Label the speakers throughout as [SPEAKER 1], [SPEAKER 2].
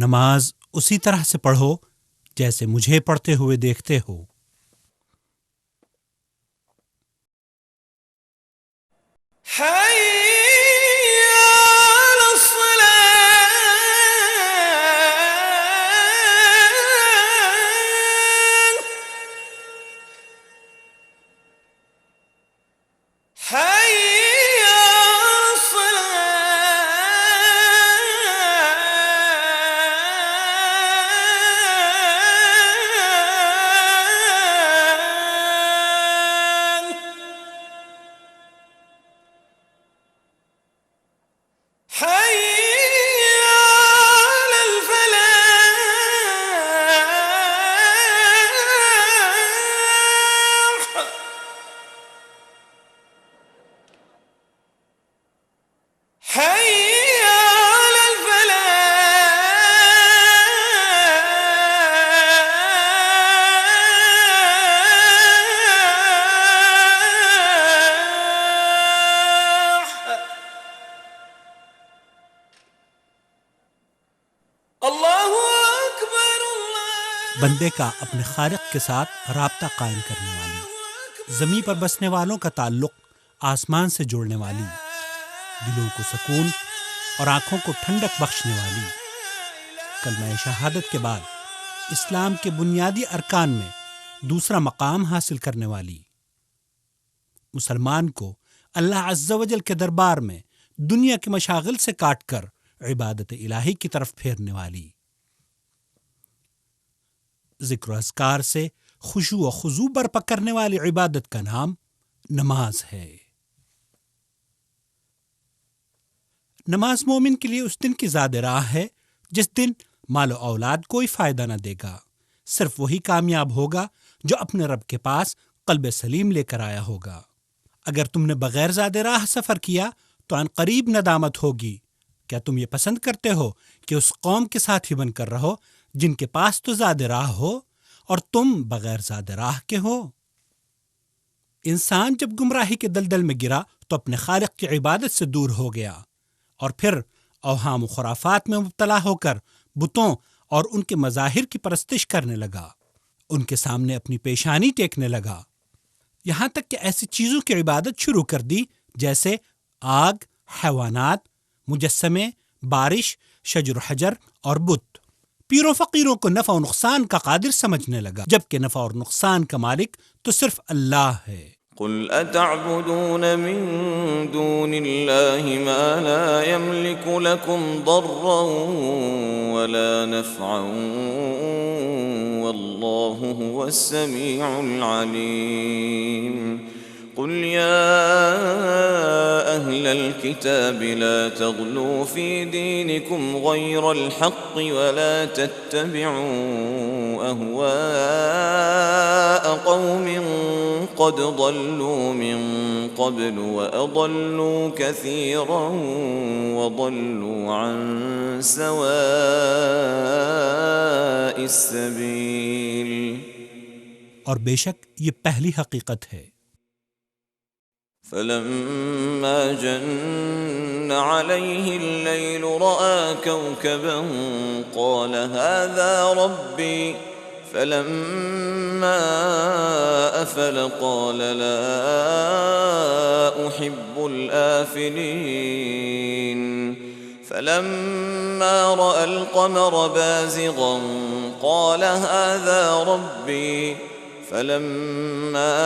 [SPEAKER 1] نماز اسی طرح سے پڑھو جیسے مجھے پڑھتے ہوئے دیکھتے ہو۔ بندے کا اپنے خالق کے ساتھ رابطہ قائم کرنے والی، زمین پر بسنے والوں کا تعلق آسمان سے جوڑنے والی، دلوں کو سکون اور آنکھوں کو ٹھنڈک بخشنے والی، کلمہ شہادت کے بعد اسلام کے بنیادی ارکان میں دوسرا مقام حاصل کرنے والی، مسلمان کو اللہ عز و جل کے دربار میں دنیا کے مشاغل سے کاٹ کر عبادت الہی کی طرف پھیرنے والی، ذکر و اذکار سے خشوع و خضوع برپا کرنے والی عبادت کا نام نماز ہے۔ نماز مومن کے لیے اس دن کی زاد راہ ہے جس دن مال و اولاد کوئی فائدہ نہ دے گا، صرف وہی کامیاب ہوگا جو اپنے رب کے پاس قلب سلیم لے کر آیا ہوگا۔ اگر تم نے بغیر زاد راہ سفر کیا تو عن قریب ندامت ہوگی۔ کیا تم یہ پسند کرتے ہو کہ اس قوم کے ساتھی بن کر رہو جن کے پاس تو زاد راہ ہو اور تم بغیر زاد راہ کے ہو؟ انسان جب گمراہی کے دلدل میں گرا تو اپنے خالق کی عبادت سے دور ہو گیا اور پھر اوہام و خرافات میں مبتلا ہو کر بتوں اور ان کے مظاہر کی پرستش کرنے لگا، ان کے سامنے اپنی پیشانی ٹیکنے لگا، یہاں تک کہ ایسی چیزوں کی عبادت شروع کر دی جیسے آگ، حیوانات، مجسمے، بارش، شجر و حجر اور بت۔ پیروں فقیروں کو نفع و نقصان کا قادر سمجھنے لگا، جبکہ نفع اور نقصان کا مالک تو صرف اللہ ہے۔
[SPEAKER 2] قل اتعبدون من دون الله ما لا يملك لكم ضرا ولا نفعا والله هو السميع العليم قل يا أهل الكتاب لا تغلوا في دينكم غير الحق ولا تتبعوا أهواء قوم قد ضلوا من قبل وأضلوا كثيرا وضلوا عن سواء السبيل۔
[SPEAKER 1] اور بے شک یہ پہلی حقیقت ہے۔
[SPEAKER 2] فلما جن عليه الليل رأى كوكبا قال هذا ربي فلما أفل قال لا أحب الآفلين فلما رأى القمر بازغا قال هذا ربي فلما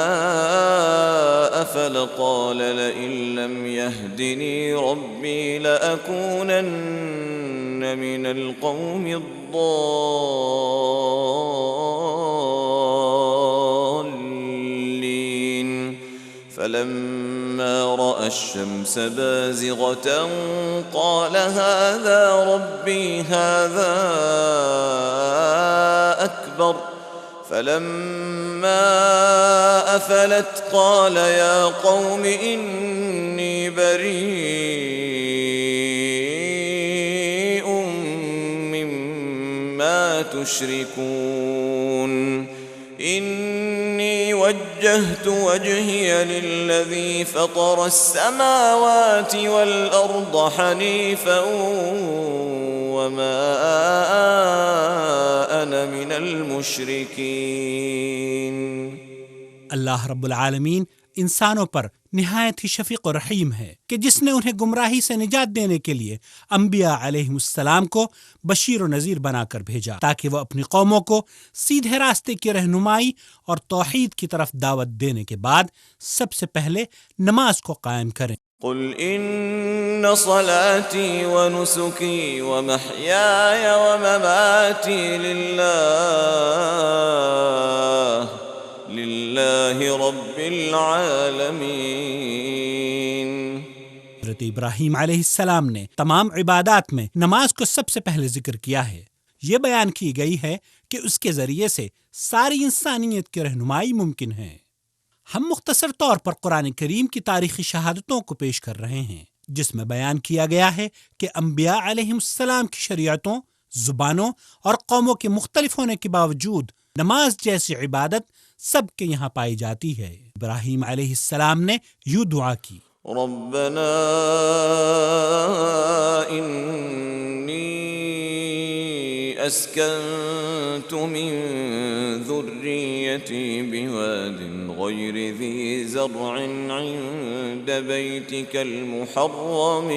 [SPEAKER 2] أفل قال لئن لم يهدني ربي لأكونن من القوم الضالين فلما رأى الشمس بازغة قال هذا ربي هذا أكبر فلما أفلت قال يا قوم إني بريء مما تشركون إني وجهت وجهي للذي فطر السماوات والأرض حنيفا وما أنا من المشركين۔
[SPEAKER 1] اللہ رب العالمین انسانوں پر نہایت ہی شفیق و رحیم ہے کہ جس نے انہیں گمراہی سے نجات دینے کے لیے انبیاء علیہم السلام کو بشیر و نذیر بنا کر بھیجا تاکہ وہ اپنی قوموں کو سیدھے راستے کی رہنمائی اور توحید کی طرف دعوت دینے کے بعد سب سے پہلے نماز کو قائم کریں۔
[SPEAKER 2] قل إن صلاتي ونسكي ومحياي ومماتي لله رب العالمين۔
[SPEAKER 1] حضرت ابراہیم علیہ السلام نے تمام عبادات میں نماز کو سب سے پہلے ذکر کیا ہے۔ یہ بیان کی گئی ہے کہ اس کے ذریعے سے ساری انسانیت کی رہنمائی ممکن ہے۔ ہم مختصر طور پر قرآن کریم کی تاریخی شہادتوں کو پیش کر رہے ہیں جس میں بیان کیا گیا ہے کہ انبیاء علیہم السلام کی شریعتوں، زبانوں اور قوموں کے مختلف ہونے کے باوجود نماز جیسی عبادت سب کے یہاں پائی جاتی ہے۔ ابراہیم علیہ السلام نے یوں دعا کی:
[SPEAKER 2] ربنا إني أسكنت من ذريتي بواد غير ذي زرع عند بيتك المحرم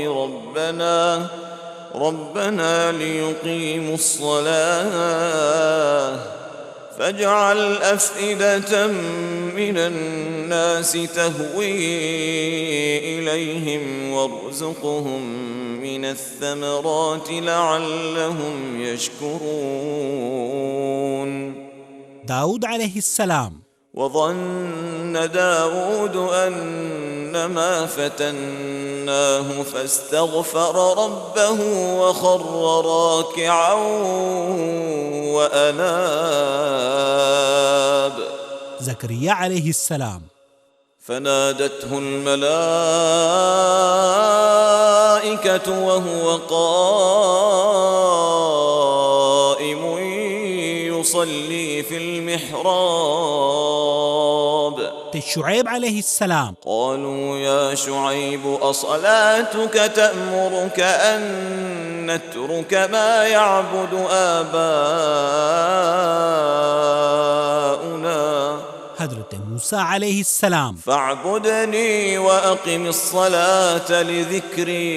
[SPEAKER 2] ربنا ليقيموا الصلاة فاجعل أفئدة من الناس تهوي إليهم وارزقهم من الثمرات لعلهم يشكرون۔
[SPEAKER 1] داؤد علیہ السلام:
[SPEAKER 2] وظن داود أنما فتناه فاستغفر ربه وخر راكعا وأناب۔
[SPEAKER 1] زکریا علیہ السلام:
[SPEAKER 2] فنادته الملائكة وهو قائم يصلي في المحراب۔
[SPEAKER 1] شعیب علیہ السلام:
[SPEAKER 2] قالوا يا شعيب أصلاتك تأمرك أن نترك ما يعبد آباؤنا؟
[SPEAKER 1] حضرت موسیٰ علیہ السلام:
[SPEAKER 2] فاعبدني وأقم الصلاة لذكري۔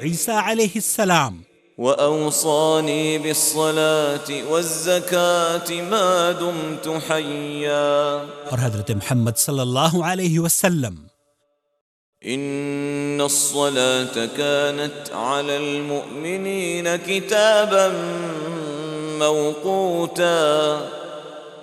[SPEAKER 1] عیسیٰ علیہ السلام:
[SPEAKER 2] وأوصاني بالصلاة والزكاة ما دمت حيا۔
[SPEAKER 1] اور حضرت محمد صلی اللہ علیہ وسلم:
[SPEAKER 2] إن الصلاة كانت على المؤمنين كتابا موقوتا۔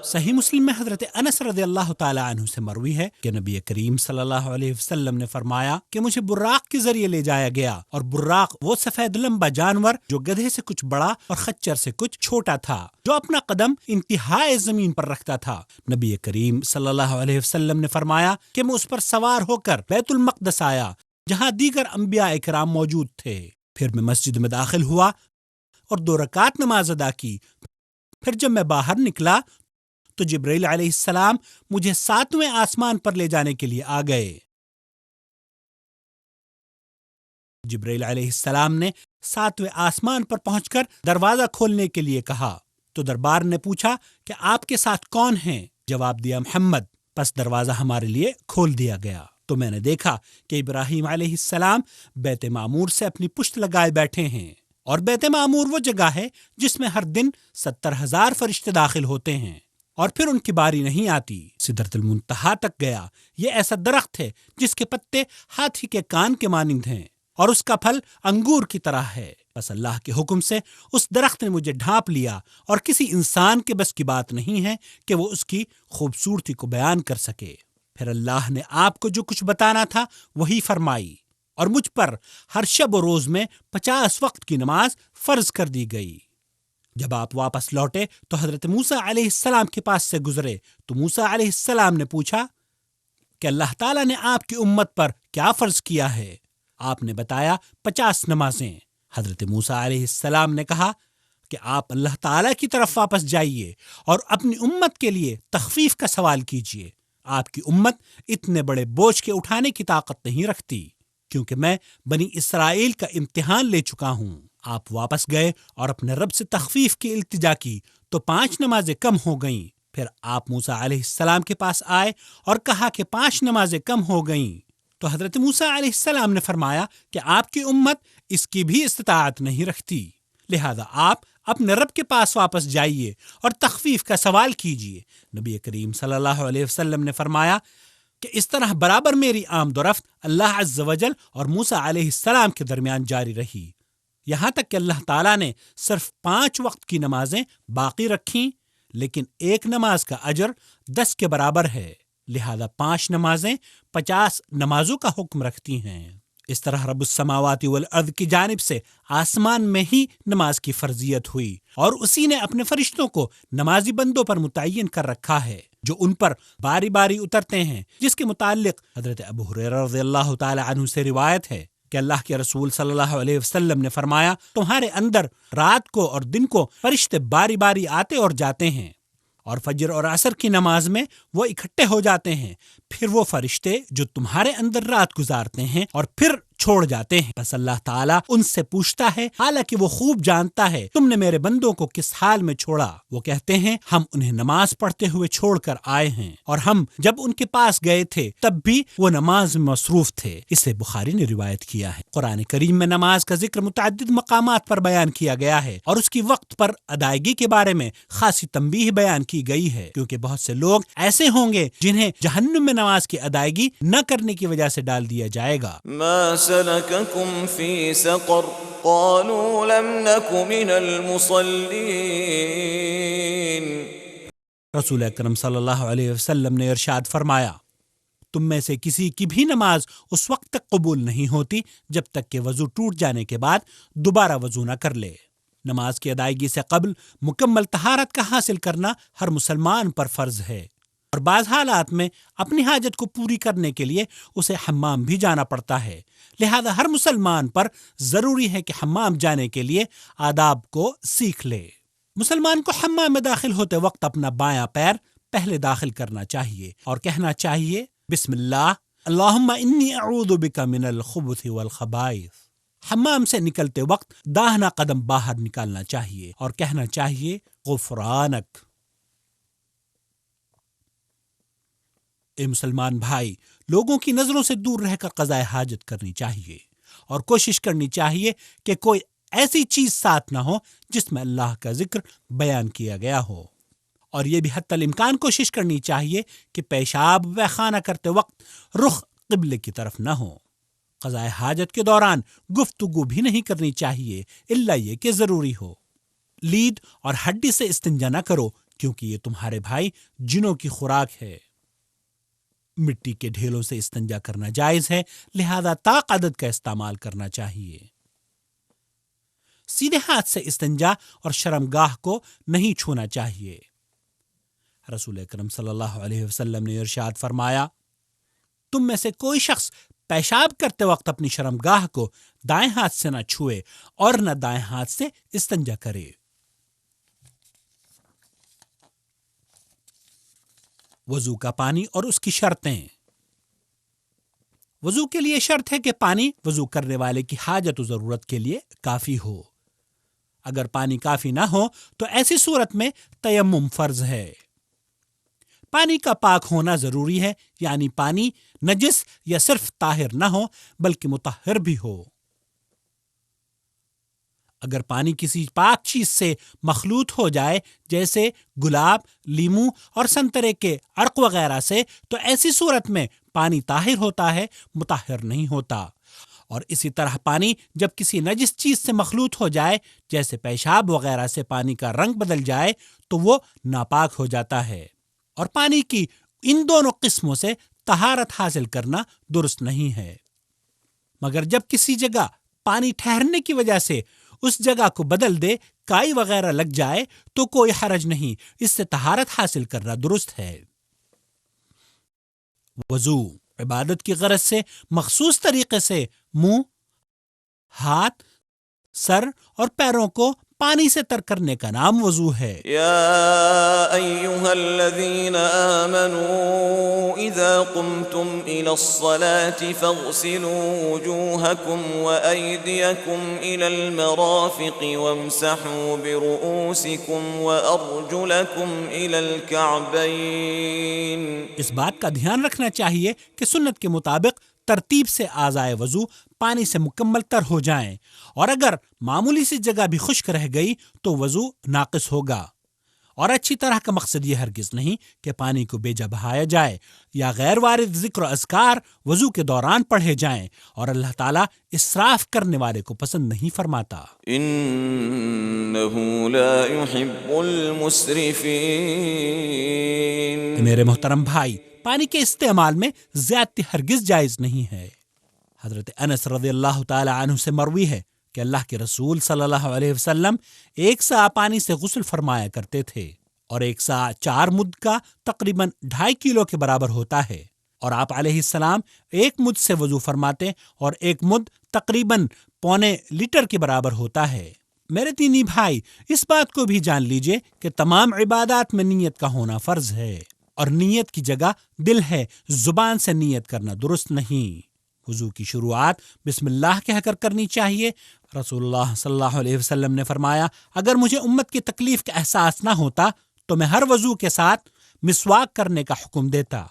[SPEAKER 1] صحیح مسلم میں حضرت انس رضی اللہ تعالی عنہ سے مروی ہے کہ نبی کریم صلی اللہ علیہ وسلم نے فرمایا کہ مجھے براق کے ذریعے لے جایا گیا، اور براق وہ سفید لمبا جانور جو گدھے سے کچھ بڑا اور خچر سے کچھ چھوٹا تھا، جو اپنا قدم انتہائی زمین پر رکھتا تھا۔ نبی کریم صلی اللہ علیہ وسلم نے فرمایا کہ میں اس پر سوار ہو کر بیت المقدس آیا جہاں دیگر انبیاء اکرام موجود تھے۔ پھر میں مسجد میں داخل ہوا اور 2 رکعت نماز ادا کی۔ پھر جب میں باہر نکلا تو جبرائیل علیہ السلام مجھے 7ویں آسمان پر لے جانے کے لیے آ گئے۔ جبرائیل علیہ السلام نے 7ویں آسمان پر پہنچ کر دروازہ کھولنے کے لیے کہا تو دربار نے پوچھا کہ آپ کے ساتھ کون ہیں؟ جواب دیا محمد۔ پس دروازہ ہمارے لیے کھول دیا گیا تو میں نے دیکھا کہ ابراہیم علیہ السلام بیت معمور سے اپنی پشت لگائے بیٹھے ہیں، اور بیت معمور وہ جگہ ہے جس میں ہر دن 70,000 فرشتے داخل ہوتے ہیں، اور پھر ان کی باری نہیں آتی۔ سدرۃ المنتہا تک گیا۔ یہ ایسا درخت ہے جس کے پتے ہاتھی کے کان کے مانند ہیں اور اس کا پھل انگور کی طرح ہے۔ بس اللہ کے حکم سے اس درخت نے مجھے ڈھانپ لیا، اور کسی انسان کے بس کی بات نہیں ہے کہ وہ اس کی خوبصورتی کو بیان کر سکے۔ پھر اللہ نے آپ کو جو کچھ بتانا تھا وہی فرمائی، اور مجھ پر ہر شب و روز میں 50 وقت کی نماز فرض کر دی گئی۔ جب آپ واپس لوٹے تو حضرت موسیٰ علیہ السلام کے پاس سے گزرے تو موسیٰ علیہ السلام نے پوچھا کہ اللہ تعالیٰ نے آپ کی امت پر کیا فرض کیا ہے؟ آپ نے بتایا 50 نمازیں۔ حضرت موسیٰ علیہ السلام نے کہا کہ آپ اللہ تعالیٰ کی طرف واپس جائیے اور اپنی امت کے لیے تخفیف کا سوال کیجیے۔ آپ کی امت اتنے بڑے بوجھ کے اٹھانے کی طاقت نہیں رکھتی، کیونکہ میں بنی اسرائیل کا امتحان لے چکا ہوں۔ آپ واپس گئے اور اپنے رب سے تخفیف کی التجا کی تو 5 نمازیں کم ہو گئیں۔ پھر آپ موسیٰ علیہ السلام کے پاس آئے اور کہا کہ 5 نمازیں کم ہو گئیں۔ تو حضرت موسیٰ علیہ السلام نے فرمایا کہ آپ کی امت اس کی بھی استطاعت نہیں رکھتی، لہذا آپ اپنے رب کے پاس واپس جائیے اور تخفیف کا سوال کیجیے۔ نبی کریم صلی اللہ علیہ وسلم نے فرمایا کہ اس طرح برابر میری آمد و رفت اللہ عز و جل اور موسیٰ علیہ السلام کے درمیان جاری رہی، یہاں تک کہ اللہ تعالیٰ نے صرف 5 وقت کی نمازیں باقی رکھیں، لیکن ایک نماز کا اجر 10 کے برابر ہے، لہذا 5 نمازیں 50 نمازوں کا حکم رکھتی ہیں۔ اس طرح رب السماوات والارض کی جانب سے آسمان میں ہی نماز کی فرضیت ہوئی، اور اسی نے اپنے فرشتوں کو نمازی بندوں پر متعین کر رکھا ہے جو ان پر باری باری اترتے ہیں، جس کے متعلق حضرت ابو ہریرہ رضی اللہ تعالی عنہ سے روایت ہے کہ اللہ کے رسول صلی اللہ علیہ وسلم نے فرمایا، تمہارے اندر رات کو اور دن کو فرشتے باری باری آتے اور جاتے ہیں، اور فجر اور عصر کی نماز میں وہ اکٹھے ہو جاتے ہیں، پھر وہ فرشتے جو تمہارے اندر رات گزارتے ہیں اور پھر چھوڑ جاتے ہیں، بس اللہ تعالیٰ ان سے پوچھتا ہے، حالانکہ وہ خوب جانتا ہے تم نے میرے بندوں کو کس حال میں چھوڑا۔ وہ کہتے ہیں، ہم انہیں نماز پڑھتے ہوئے چھوڑ کر آئے ہیں، اور ہم جب ان کے پاس گئے تھے تب بھی وہ نماز میں مصروف تھے۔ اسے بخاری نے روایت کیا ہے۔ قرآن کریم میں نماز کا ذکر متعدد مقامات پر بیان کیا گیا ہے، اور اس کی وقت پر ادائیگی کے بارے میں خاصی تنبیہ بیان کی گئی ہے، کیونکہ بہت سے لوگ ایسے ہوں گے جنہیں جہنم میں نماز کی ادائیگی نہ کرنے کی وجہ سے ڈال دیا جائے گا۔
[SPEAKER 2] ما سلككم في سقر قالوا لم نك من المصلين۔
[SPEAKER 1] رسول اکرم صلی اللہ علیہ وسلم نے ارشاد فرمایا، تم میں سے کسی کی بھی نماز اس وقت تک قبول نہیں ہوتی جب تک کہ وضو ٹوٹ جانے کے بعد دوبارہ وضو نہ کر لے۔ نماز کی ادائیگی سے قبل مکمل طہارت کا حاصل کرنا ہر مسلمان پر فرض ہے، اور بعض حالات میں اپنی حاجت کو پوری کرنے کے لیے اسے حمام بھی جانا پڑتا ہے، لہذا ہر مسلمان پر ضروری ہے کہ حمام جانے کے لیے آداب کو سیکھ لے۔ مسلمان کو حمام میں داخل ہوتے وقت اپنا بایاں پیر پہلے داخل کرنا چاہیے اور کہنا چاہیے، بسم اللہ اللہم انی اعوذ بک من الخبث والخبائث۔ حمام سے نکلتے وقت داہنا قدم باہر نکالنا چاہیے اور کہنا چاہیے، غفرانک۔ اے مسلمان بھائی، لوگوں کی نظروں سے دور رہ کر قضاء حاجت کرنی چاہیے، اور کوشش کرنی چاہیے کہ کوئی ایسی چیز ساتھ نہ ہو جس میں اللہ کا ذکر بیان کیا گیا ہو، اور یہ بھی حتی الامکان کوشش کرنی چاہیے کہ پیشاب و خانہ کرتے وقت رخ قبلے کی طرف نہ ہو۔ قضاء حاجت کے دوران گفتگو بھی نہیں کرنی چاہیے الا یہ کہ ضروری ہو۔ لید اور ہڈی سے استنجا نہ کرو، کیونکہ یہ تمہارے بھائی جنوں کی خوراک ہے۔ مٹی کے ڈھیلوں سے استنجا کرنا جائز ہے، لہذا طاق عدد کا استعمال کرنا چاہیے۔ سیدھے ہاتھ سے استنجا اور شرمگاہ کو نہیں چھونا چاہیے۔ رسول اکرم صلی اللہ علیہ وسلم نے ارشاد فرمایا، تم میں سے کوئی شخص پیشاب کرتے وقت اپنی شرمگاہ کو دائیں ہاتھ سے نہ چھوئے اور نہ دائیں ہاتھ سے استنجا کرے۔ وضو کا پانی اور اس کی شرطیں۔ وضو کے لیے شرط ہے کہ پانی وضو کرنے والے کی حاجت و ضرورت کے لیے کافی ہو۔ اگر پانی کافی نہ ہو تو ایسی صورت میں تیمم فرض ہے۔ پانی کا پاک ہونا ضروری ہے، یعنی پانی نجس یا صرف طاہر نہ ہو بلکہ مطہر بھی ہو۔ اگر پانی کسی پاک چیز سے مخلوط ہو جائے، جیسے گلاب، لیموں اور سنترے کے عرق وغیرہ سے، تو ایسی صورت میں پانی طاہر ہوتا ہے، مطہر نہیں ہوتا۔ اور اسی طرح پانی جب کسی نجس چیز سے مخلوط ہو جائے، جیسے پیشاب وغیرہ سے پانی کا رنگ بدل جائے، تو وہ ناپاک ہو جاتا ہے۔ اور پانی کی ان دونوں قسموں سے طہارت حاصل کرنا درست نہیں ہے، مگر جب کسی جگہ پانی ٹھہرنے کی وجہ سے اس جگہ کو بدل دے، کائی وغیرہ لگ جائے، تو کوئی حرج نہیں، اس سے طہارت حاصل کرنا درست ہے۔ وضو عبادت کی غرض سے مخصوص طریقے سے منہ، ہاتھ، سر اور پیروں کو پانی سے تر کرنے کا نام وضو ہے۔
[SPEAKER 2] يا أيها الذين آمنوا إذا قمتم إلى الصلاة فاغسلوا وجوهكم وأيديكم إلى المرافق وامسحوا برؤوسكم وأرجلكم إلى الكعبين۔
[SPEAKER 1] اس بات کا دھیان رکھنا چاہیے کہ سنت کے مطابق ترتیب سے اعضائے وضو پانی سے مکمل تر ہو جائیں، اور اگر معمولی سی جگہ بھی خشک رہ گئی تو وضو ناقص ہوگا۔ اور اچھی طرح کا مقصد یہ ہرگز نہیں کہ پانی کو بے جا بہایا جائے یا غیر وارد ذکر و اذکار وضو کے دوران پڑھے جائیں، اور اللہ تعالیٰ اسراف کرنے والے کو پسند نہیں فرماتا۔
[SPEAKER 2] إنه لا يحب المسرفين۔
[SPEAKER 1] میرے محترم بھائی، پانی کے استعمال میں زیادتی ہرگز جائز نہیں ہے۔ حضرت انس رضی اللہ تعالی عنہ سے مروی ہے کہ اللہ کے رسول صلی اللہ علیہ وسلم 1 سا پانی سے غسل فرمایا کرتے تھے، اور 1 سا 4 مد کا تقریباً 2.5 کلو کے برابر ہوتا ہے، اور آپ علیہ السلام 1 مد سے وضو فرماتے اور 1 مد تقریباً 0.25 لیٹر کے برابر ہوتا ہے۔ میرے دینی بھائی، اس بات کو بھی جان لیجئے کہ تمام عبادات میں نیت کا ہونا فرض ہے، اور نیت کی جگہ دل ہے، زبان سے نیت کرنا درست نہیں۔ وضو کی شروعات بسم اللہ کہہ کر کرنی چاہیے۔ رسول اللہ صلی اللہ علیہ وسلم نے فرمایا، اگر مجھے امت کی تکلیف کا احساس نہ ہوتا تو میں ہر وضو کے ساتھ مسواک کرنے کا حکم دیتا۔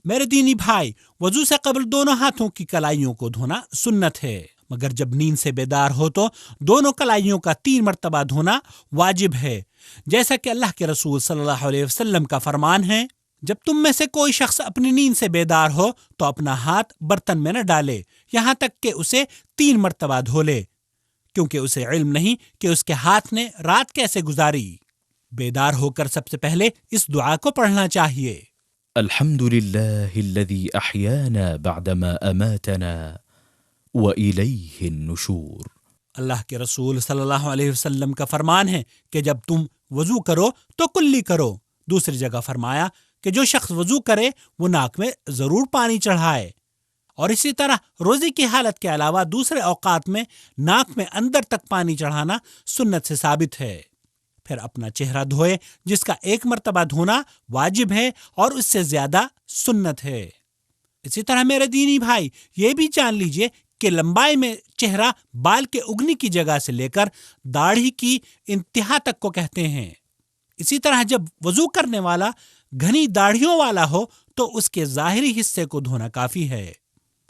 [SPEAKER 1] میرے دینی بھائی، وضو سے قبل دونوں ہاتھوں کی کلائیوں کو دھونا سنت ہے، مگر جب نیند سے بیدار ہو تو دونوں کلائیوں کا 3 مرتبہ دھونا واجب ہے، جیسا کہ اللہ کے رسول صلی اللہ علیہ وسلم کا فرمان ہے، جب تم میں سے کوئی شخص اپنی نیند سے بیدار ہو تو اپنا ہاتھ برتن میں نہ ڈالے یہاں تک کہ اسے 3 مرتبہ دھو لے، کیونکہ اسے علم نہیں کہ اس کے ہاتھ نے رات کیسے گزاری۔ بیدار ہو کر سب سے پہلے اس دعا کو پڑھنا چاہیے:
[SPEAKER 3] الحمد لله الذي أحيانا بعدما أماتنا وإليه النشور۔
[SPEAKER 1] اللہ کے رسول صلی اللہ علیہ وسلم کا فرمان ہے کہ جب تم وضو کرو تو کلی کرو۔ دوسری جگہ فرمایا کہ جو شخص وضو کرے وہ ناک میں ضرور پانی چڑھائے، اور اسی طرح روزے کی حالت کے علاوہ دوسرے اوقات میں ناک میں اندر تک پانی چڑھانا سنت سے ثابت ہے۔ پھر اپنا چہرہ دھوئے، جس کا 1 مرتبہ دھونا واجب ہے اور اس سے زیادہ سنت ہے۔ اسی طرح میرے دینی بھائی، یہ بھی جان لیجئے کہ لمبائی میں چہرہ بال کے اگنے کی جگہ سے لے کر داڑھی کی انتہا تک کو کہتے ہیں۔ اسی طرح جب وضو کرنے والا گھنی داڑھیوں والا ہو تو اس کے ظاہری حصے کو دھونا کافی ہے،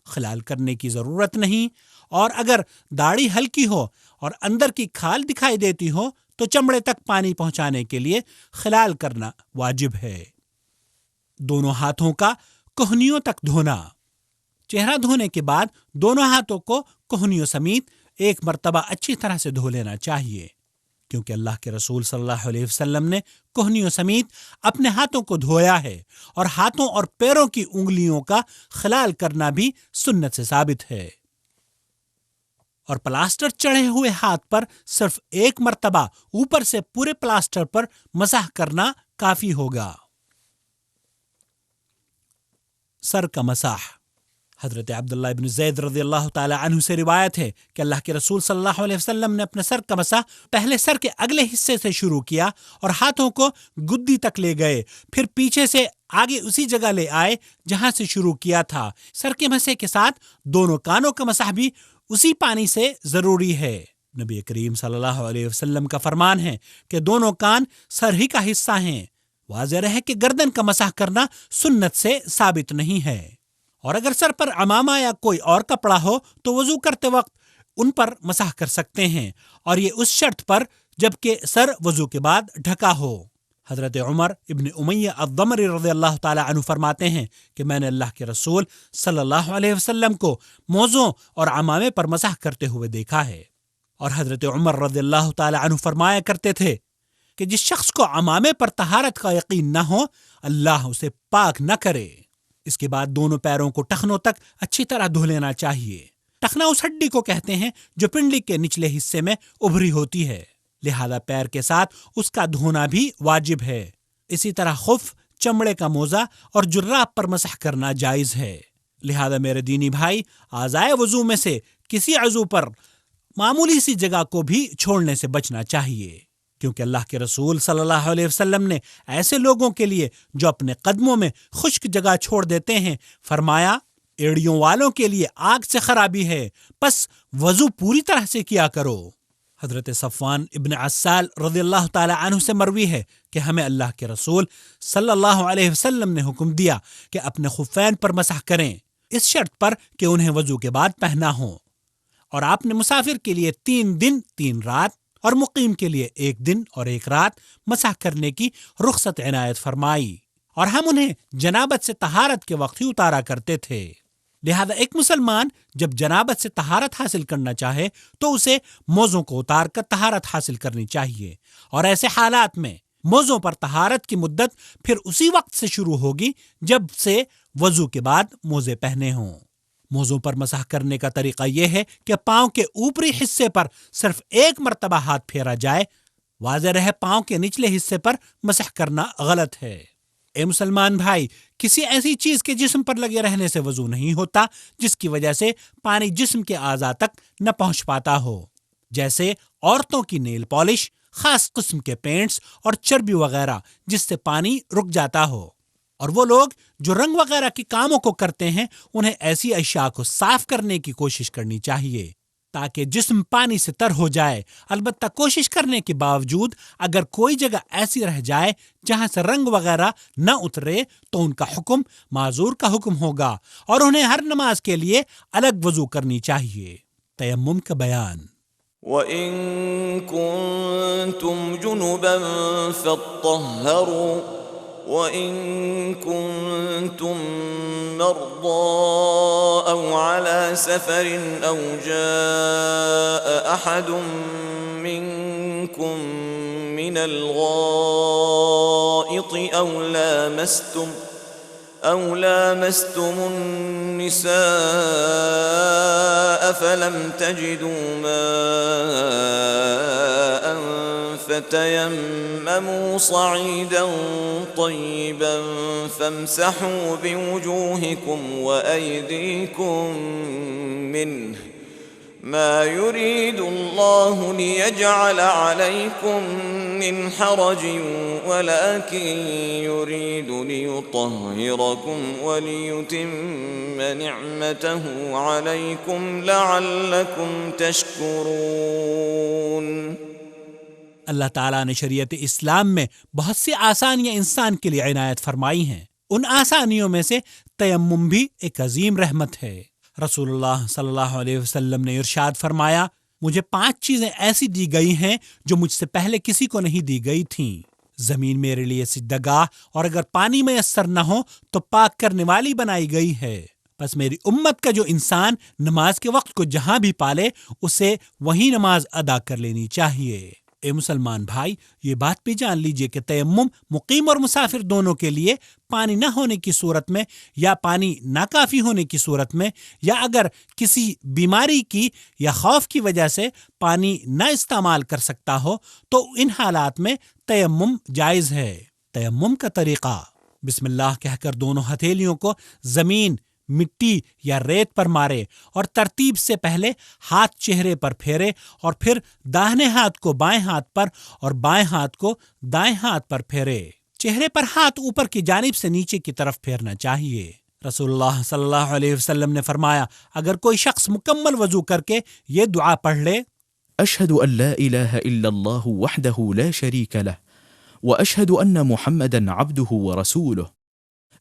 [SPEAKER 1] خلال کرنے کی ضرورت نہیں، اور اگر داڑھی ہلکی ہو اور اندر کی کھال دکھائی دیتی ہو تو چمڑے تک پانی پہنچانے کے لیے خلال کرنا واجب ہے۔ دونوں ہاتھوں کا کوہنیوں تک دھونا۔ چہرہ دھونے کے بعد دونوں ہاتھوں کو کوہنیوں سمیت 1 مرتبہ اچھی طرح سے دھو لینا چاہیے، کیونکہ اللہ کے رسول صلی اللہ علیہ وسلم نے کوہنیوں سمیت اپنے ہاتھوں کو دھویا ہے، اور ہاتھوں اور پیروں کی انگلیوں کا خلال کرنا بھی سنت سے ثابت ہے۔ اور پلاسٹر چڑھے ہوئے ہاتھ پر صرف 1 مرتبہ اوپر سے پورے پلاسٹر پر مسح کرنا کافی ہوگا۔ سر کا مسح۔ حضرت عبداللہ ابن زید رضی اللہ تعالی عنہ سے روایت ہے کہ اللہ کے رسول صلی اللہ علیہ وسلم نے اپنے سر کا مسح پہلے سر کے اگلے حصے سے شروع کیا اور ہاتھوں کو گدی تک لے گئے، پھر پیچھے سے آگے اسی جگہ لے آئے جہاں سے شروع کیا تھا۔ سر کے مسح کے ساتھ دونوں کانوں کا مسح بھی اسی پانی سے ضروری ہے۔ نبی کریم صلی اللہ علیہ وسلم کا فرمان ہے کہ دونوں کان سر ہی کا حصہ ہیں۔ واضح رہے کہ گردن کا مسح کرنا سنت سے ثابت نہیں ہے، اور اگر سر پر عمامہ یا کوئی اور کپڑا ہو تو وضو کرتے وقت ان پر مسح کر سکتے ہیں، اور یہ اس شرط پر جبکہ سر وضو کے بعد ڈھکا ہو۔ حضرت عمر ابن امیہ الضمری رضی اللہ تعالی عنہ فرماتے ہیں کہ میں نے اللہ کے رسول صلی اللہ علیہ وسلم کو موزوں اور عمامے پر مسح کرتے ہوئے دیکھا ہے، اور حضرت عمر رضی اللہ تعالی عنہ فرمایا کرتے تھے کہ جس شخص کو عمامے پر طہارت کا یقین نہ ہو اللہ اسے پاک نہ کرے۔ اس کے بعد دونوں پیروں کو ٹخنوں تک اچھی طرح دھو لینا چاہیے۔ ٹخنا اس ہڈی کو کہتے ہیں جو پنڈلی کے نچلے حصے میں ابھری ہوتی ہے، لہذا پیر کے ساتھ اس کا دھونا بھی واجب ہے۔ اسی طرح خف، چمڑے کا موزہ اور جراب پر مسح کرنا جائز ہے۔ لہذا میرے دینی بھائی، اعضائے وضو میں سے کسی عضو پر معمولی سی جگہ کو بھی چھوڑنے سے بچنا چاہیے، کیونکہ اللہ کے رسول صلی اللہ علیہ وسلم نے ایسے لوگوں کے لیے جو اپنے قدموں میں خشک جگہ چھوڑ دیتے ہیں فرمایا، ایڑیوں والوں کے لیے آگ سے خرابی ہے، پس وضو پوری طرح سے کیا کرو۔ حضرت صفوان ابن عسال رضی اللہ تعالی عنہ سے مروی ہے کہ ہمیں اللہ کے رسول صلی اللہ علیہ وسلم نے حکم دیا کہ اپنے خفین پر مسح کریں، اس شرط پر کہ انہیں وضو کے بعد پہنا ہو، اور آپ نے مسافر کے لیے 3 دن 3 رات اور مقیم کے لیے 1 دن اور 1 رات مسح کرنے کی رخصت عنایت فرمائی، اور ہم انہیں جنابت سے طہارت کے وقت ہی اتارا کرتے تھے۔ لہذا ایک مسلمان جب جنابت سے طہارت حاصل کرنا چاہے تو اسے موزوں کو اتار کر طہارت حاصل کرنی چاہیے، اور ایسے حالات میں موزوں پر طہارت کی مدت پھر اسی وقت سے شروع ہوگی جب سے وضو کے بعد موزے پہنے ہوں۔ موزوں پر مسح کرنے کا طریقہ یہ ہے کہ پاؤں کے اوپری حصے پر صرف 1 مرتبہ ہاتھ پھیرا جائے۔ واضح رہے پاؤں کے نچلے حصے پر مسح کرنا غلط ہے۔ اے مسلمان بھائی، کسی ایسی چیز کے جسم پر لگے رہنے سے وضو نہیں ہوتا جس کی وجہ سے پانی جسم کے اعضاء تک نہ پہنچ پاتا ہو، جیسے عورتوں کی نیل پالش، خاص قسم کے پینٹس اور چربی وغیرہ جس سے پانی رک جاتا ہو۔ اور وہ لوگ جو رنگ وغیرہ کے کاموں کو کرتے ہیں انہیں ایسی اشیاء کو صاف کرنے کی کوشش کرنی چاہیے تاکہ جسم پانی سے تر ہو جائے۔ البتہ کوشش کرنے کے باوجود اگر کوئی جگہ ایسی رہ جائے جہاں سے رنگ وغیرہ نہ اترے تو ان کا حکم معذور کا حکم ہوگا، اور انہیں ہر نماز کے لیے الگ وضو کرنی چاہیے۔ تیمم کا بیان۔
[SPEAKER 2] وَإِن كُنتُمْ جُنُبًا فَاطَّهَّرُوا وَإِن كُنتُم مَّرْضَىٰ أَوْ عَلَىٰ سَفَرٍ أَوْ جَاءَ أَحَدٌ مِّنكُم مِّنَ الْغَائِطِ أَوْ لَامَسْتُمُ النِّسَاءَ فَلَمْ تَجِدُوا مَاءً فَتَيَمَّمُوا صَعِيدًا طَيِّبًا فَامْسَحُوا بِوُجُوهِكُمْ وَأَيْدِيكُمْ مِنْهُ مَا يُرِيدُ اللَّهُ لِيَجْعَلَ عَلَيْكُمْ مِنْ حَرَجٍ وَلَكِنْ يُرِيدُ لِيُطَهِّرَكُمْ وَلِيُتِمَّ نِعْمَتَهُ عَلَيْكُمْ لَعَلَّكُمْ تَشْكُرُونَ۔
[SPEAKER 1] اللہ تعالیٰ نے شریعت اسلام میں بہت سی آسانیاں انسان کے لیے عنایت فرمائی ہیں۔ ان آسانیوں میں سے تیمم بھی ایک عظیم رحمت ہے۔ رسول اللہ صلی اللہ علیہ وسلم نے ارشاد فرمایا، مجھے 5 چیزیں ایسی دی گئی ہیں جو مجھ سے پہلے کسی کو نہیں دی گئی تھیں۔ زمین میرے لیے سجدہ گاہ، اور اگر پانی میسر نہ ہو تو پاک کرنے والی بنائی گئی ہے۔ پس میری امت کا جو انسان نماز کے وقت کو جہاں بھی پالے اسے وہیں نماز ادا کر لینی چاہیے۔ اے مسلمان بھائی، یہ بات بھی جان لیجئے کہ تیمم مقیم اور مسافر دونوں کے لیے پانی نہ ہونے کی صورت میں، یا پانی ناکافی ہونے کی صورت میں، یا اگر کسی بیماری کی یا خوف کی وجہ سے پانی نہ استعمال کر سکتا ہو تو ان حالات میں تیمم جائز ہے۔ تیمم کا طریقہ: بسم اللہ کہہ کر دونوں ہتھیلیوں کو زمین، مٹی یا ریت پر مارے اور ترتیب سے پہلے ہاتھ چہرے پر پھیرے اور پھر داہنے ہاتھ کو بائیں ہاتھ پر اور بائیں ہاتھ کو دائیں ہاتھ پر پھیرے۔ چہرے پر ہاتھ اوپر کی جانب سے نیچے کی طرف پھیرنا چاہیے۔ رسول اللہ صلی اللہ علیہ وسلم نے فرمایا، اگر کوئی شخص مکمل وضو کر کے یہ دعا پڑھ لے،
[SPEAKER 3] اشہد ان لا الہ الا اللہ وحدہ لا شریک لہ واشہد ان محمدا عبدہ ورسولہ،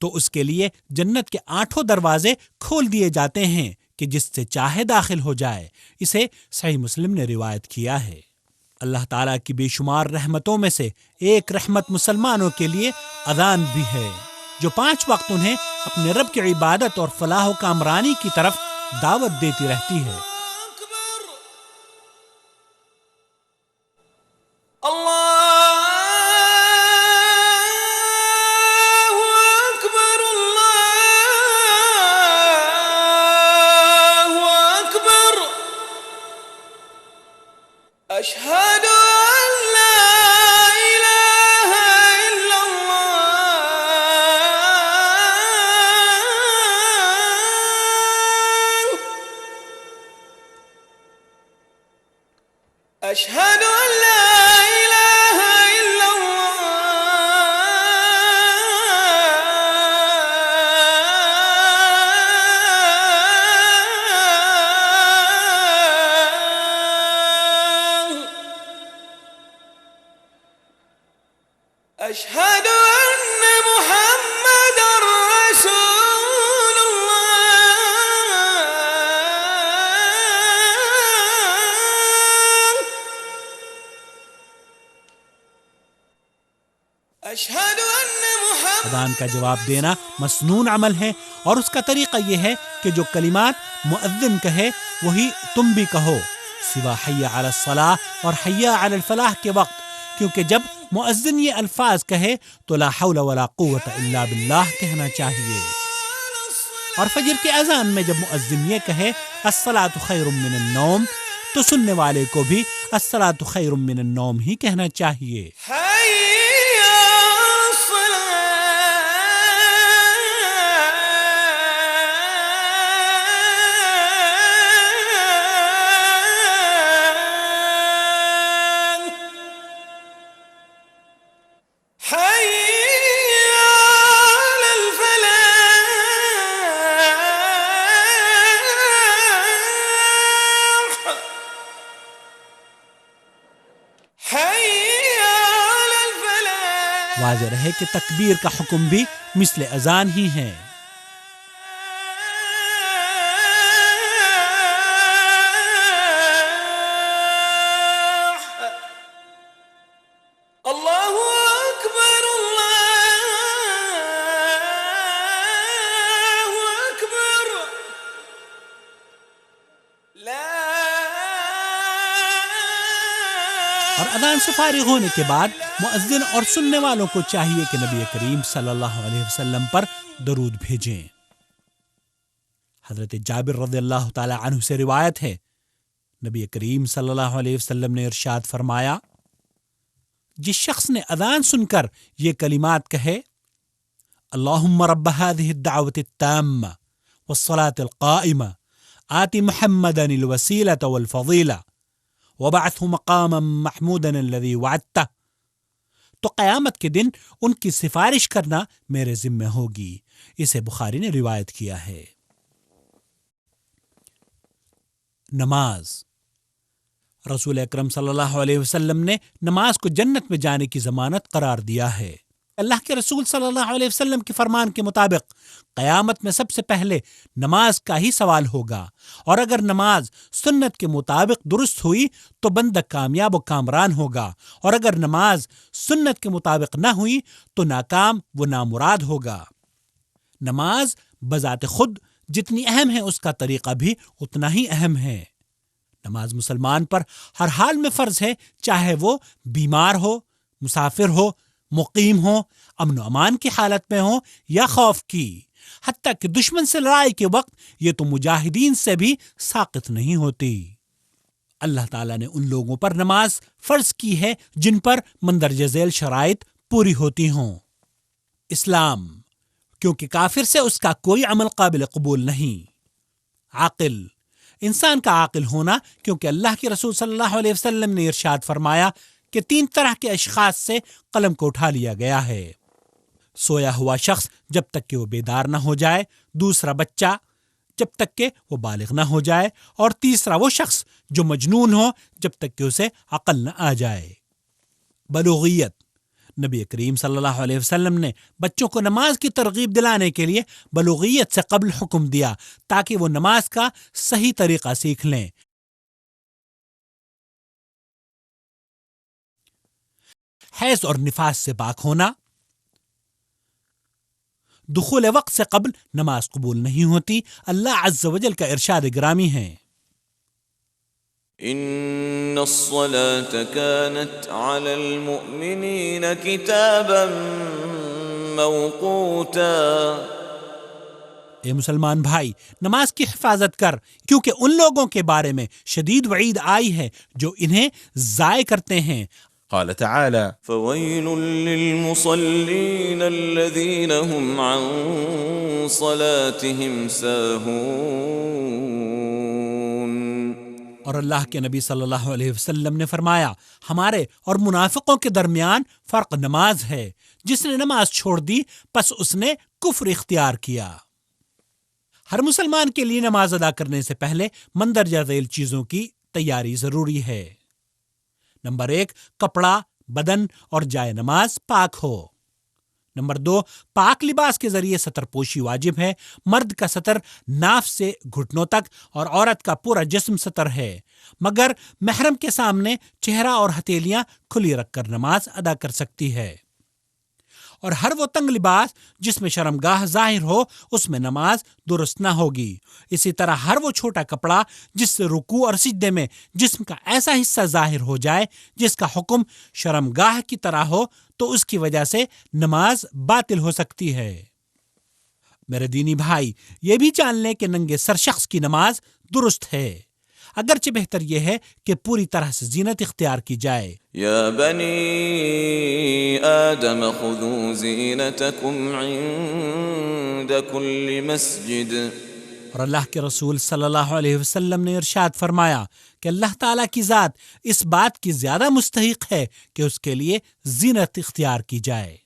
[SPEAKER 1] تو اس کے لیے جنت کے 8 دروازے کھول دیے جاتے ہیں کہ جس سے چاہے داخل ہو جائے۔ اسے صحیح مسلم نے روایت کیا ہے۔ اللہ تعالیٰ کی بے شمار رحمتوں میں سے ایک رحمت مسلمانوں کے لیے اذان بھی ہے، جو 5 وقت انہیں اپنے رب کی عبادت اور فلاح و کامرانی کی طرف دعوت دیتی رہتی ہے۔
[SPEAKER 2] أشهد أن لا إله إلا الله أشهد أن محمد رسول الله أشهد أن محمد
[SPEAKER 1] اذان کا جواب دینا مسنون عمل ہے، اور اس کا طریقہ یہ ہے کہ جو کلمات مؤذن کہے وہی تم بھی کہو، سوا حی علی الصلاح اور حی علی الفلاح کے وقت، کیونکہ جب مؤذن یہ الفاظ کہے تو لا حول ولا قوت الا باللہ کہنا چاہیے، اور فجر کے اذان میں جب مؤذن یہ کہے الصلاۃ خیر من النوم تو سننے والے کو بھی الصلاۃ خیر من النوم ہی کہنا چاہیے۔ واضح رہے کہ تکبیر کا حکم بھی مثل اذان ہی ہے۔
[SPEAKER 2] اللہ اکبر اللہ اکبر
[SPEAKER 1] اور اذان سے فارغ ہونے کے بعد مؤذن اور سننے والوں کو چاہیے کہ نبی کریم صلی اللہ علیہ وسلم پر درود بھیجیں۔ حضرت جابر رضی اللہ تعالی عنہ سے روایت ہے، نبی کریم صلی اللہ علیہ وسلم نے ارشاد فرمایا، جس شخص نے اذان سن کر یہ کلمات کہے اللہم رب هذه الدعوة التامة والصلاة القائمة آت محمدا الوسيلة والفضيلة وبعثه مقاما محمودا الذي وعدته، تو قیامت کے دن ان کی سفارش کرنا میرے ذمہ ہوگی۔ اسے بخاری نے روایت کیا ہے۔ نماز، رسول اکرم صلی اللہ علیہ وسلم نے نماز کو جنت میں جانے کی ضمانت قرار دیا ہے۔ اللہ کے رسول صلی اللہ علیہ وسلم کے فرمان کے مطابق قیامت میں سب سے پہلے نماز کا ہی سوال ہوگا، اور اگر نماز سنت کے مطابق درست ہوئی تو بندہ کامیاب و کامران ہوگا، اور اگر نماز سنت کے مطابق نہ ہوئی تو ناکام و نامراد ہوگا۔ نماز بذات خود جتنی اہم ہے اس کا طریقہ بھی اتنا ہی اہم ہے۔ نماز مسلمان پر ہر حال میں فرض ہے، چاہے وہ بیمار ہو، مسافر ہو، مقیم ہو، امن و امان کی حالت میں ہو یا خوف کی، حتیٰ کہ دشمن سے لڑائی کے وقت یہ تو مجاہدین سے بھی ساقط نہیں ہوتی۔ اللہ تعالیٰ نے ان لوگوں پر نماز فرض کی ہے جن پر مندرجہ ذیل شرائط پوری ہوتی ہوں۔ اسلام، کیونکہ کافر سے اس کا کوئی عمل قابل قبول نہیں۔ عاقل، انسان کا عاقل ہونا، کیونکہ اللہ کے رسول صلی اللہ علیہ وسلم نے ارشاد فرمایا کہ 3 طرح کے اشخاص سے قلم کو اٹھا لیا گیا ہے: سویا ہوا شخص جب تک کہ وہ بیدار نہ ہو جائے، دوسرا بچہ جب تک کہ وہ بالغ نہ ہو جائے، اور تیسرا وہ شخص جو مجنون ہو جب تک کہ اسے عقل نہ آ جائے۔ بلوغیت، نبی کریم صلی اللہ علیہ وسلم نے بچوں کو نماز کی ترغیب دلانے کے لیے بلوغیت سے قبل حکم دیا تاکہ وہ نماز کا صحیح طریقہ سیکھ لیں۔ حیض اور نفاس سے پاک ہونا، دخول وقت سے قبل نماز قبول نہیں ہوتی۔ اللہ عز و جل کا ارشاد گرامی ہے،
[SPEAKER 2] ان الصلاة كانت على المؤمنين كتابا موقوتا۔
[SPEAKER 1] اے مسلمان بھائی، نماز کی حفاظت کر، کیونکہ ان لوگوں کے بارے میں شدید وعید آئی ہے جو انہیں ضائع کرتے ہیں۔
[SPEAKER 3] قال تعالى
[SPEAKER 2] فويل للمصلين الذين هم عن صلاتهم ساهون۔
[SPEAKER 1] اور اللہ کے نبی صلی اللہ علیہ وسلم نے فرمایا، ہمارے اور منافقوں کے درمیان فرق نماز ہے، جس نے نماز چھوڑ دی پس اس نے کفر اختیار کیا۔ ہر مسلمان کے لیے نماز ادا کرنے سے پہلے مندرجہ ذیل چیزوں کی تیاری ضروری ہے۔ نمبر 1، کپڑا، بدن اور جائے نماز پاک ہو۔ نمبر 2، پاک لباس کے ذریعے سطر پوشی واجب ہے۔ مرد کا سطر ناف سے گھٹنوں تک اور عورت کا پورا جسم سطر ہے، مگر محرم کے سامنے چہرہ اور ہتھیلیاں کھلی رکھ کر نماز ادا کر سکتی ہے۔ اور ہر وہ تنگ لباس جس میں شرمگاہ ظاہر ہو اس میں نماز درست نہ ہوگی۔ اسی طرح ہر وہ چھوٹا کپڑا جس سے رکوع اور سجدے میں جسم کا ایسا حصہ ظاہر ہو جائے جس کا حکم شرمگاہ کی طرح ہو تو اس کی وجہ سے نماز باطل ہو سکتی ہے۔ میرے دینی بھائی، یہ بھی جان لیں کہ ننگے سر شخص کی نماز درست ہے، اگرچہ بہتر یہ ہے کہ پوری طرح سے زینت اختیار کی جائے۔
[SPEAKER 2] يا بني آدم خذوا زينتكم عند كل مسجد۔
[SPEAKER 1] اور اللہ کے رسول صلی اللہ علیہ وسلم نے ارشاد فرمایا کہ اللہ تعالیٰ کی ذات اس بات کی زیادہ مستحق ہے کہ اس کے لیے زینت اختیار کی جائے۔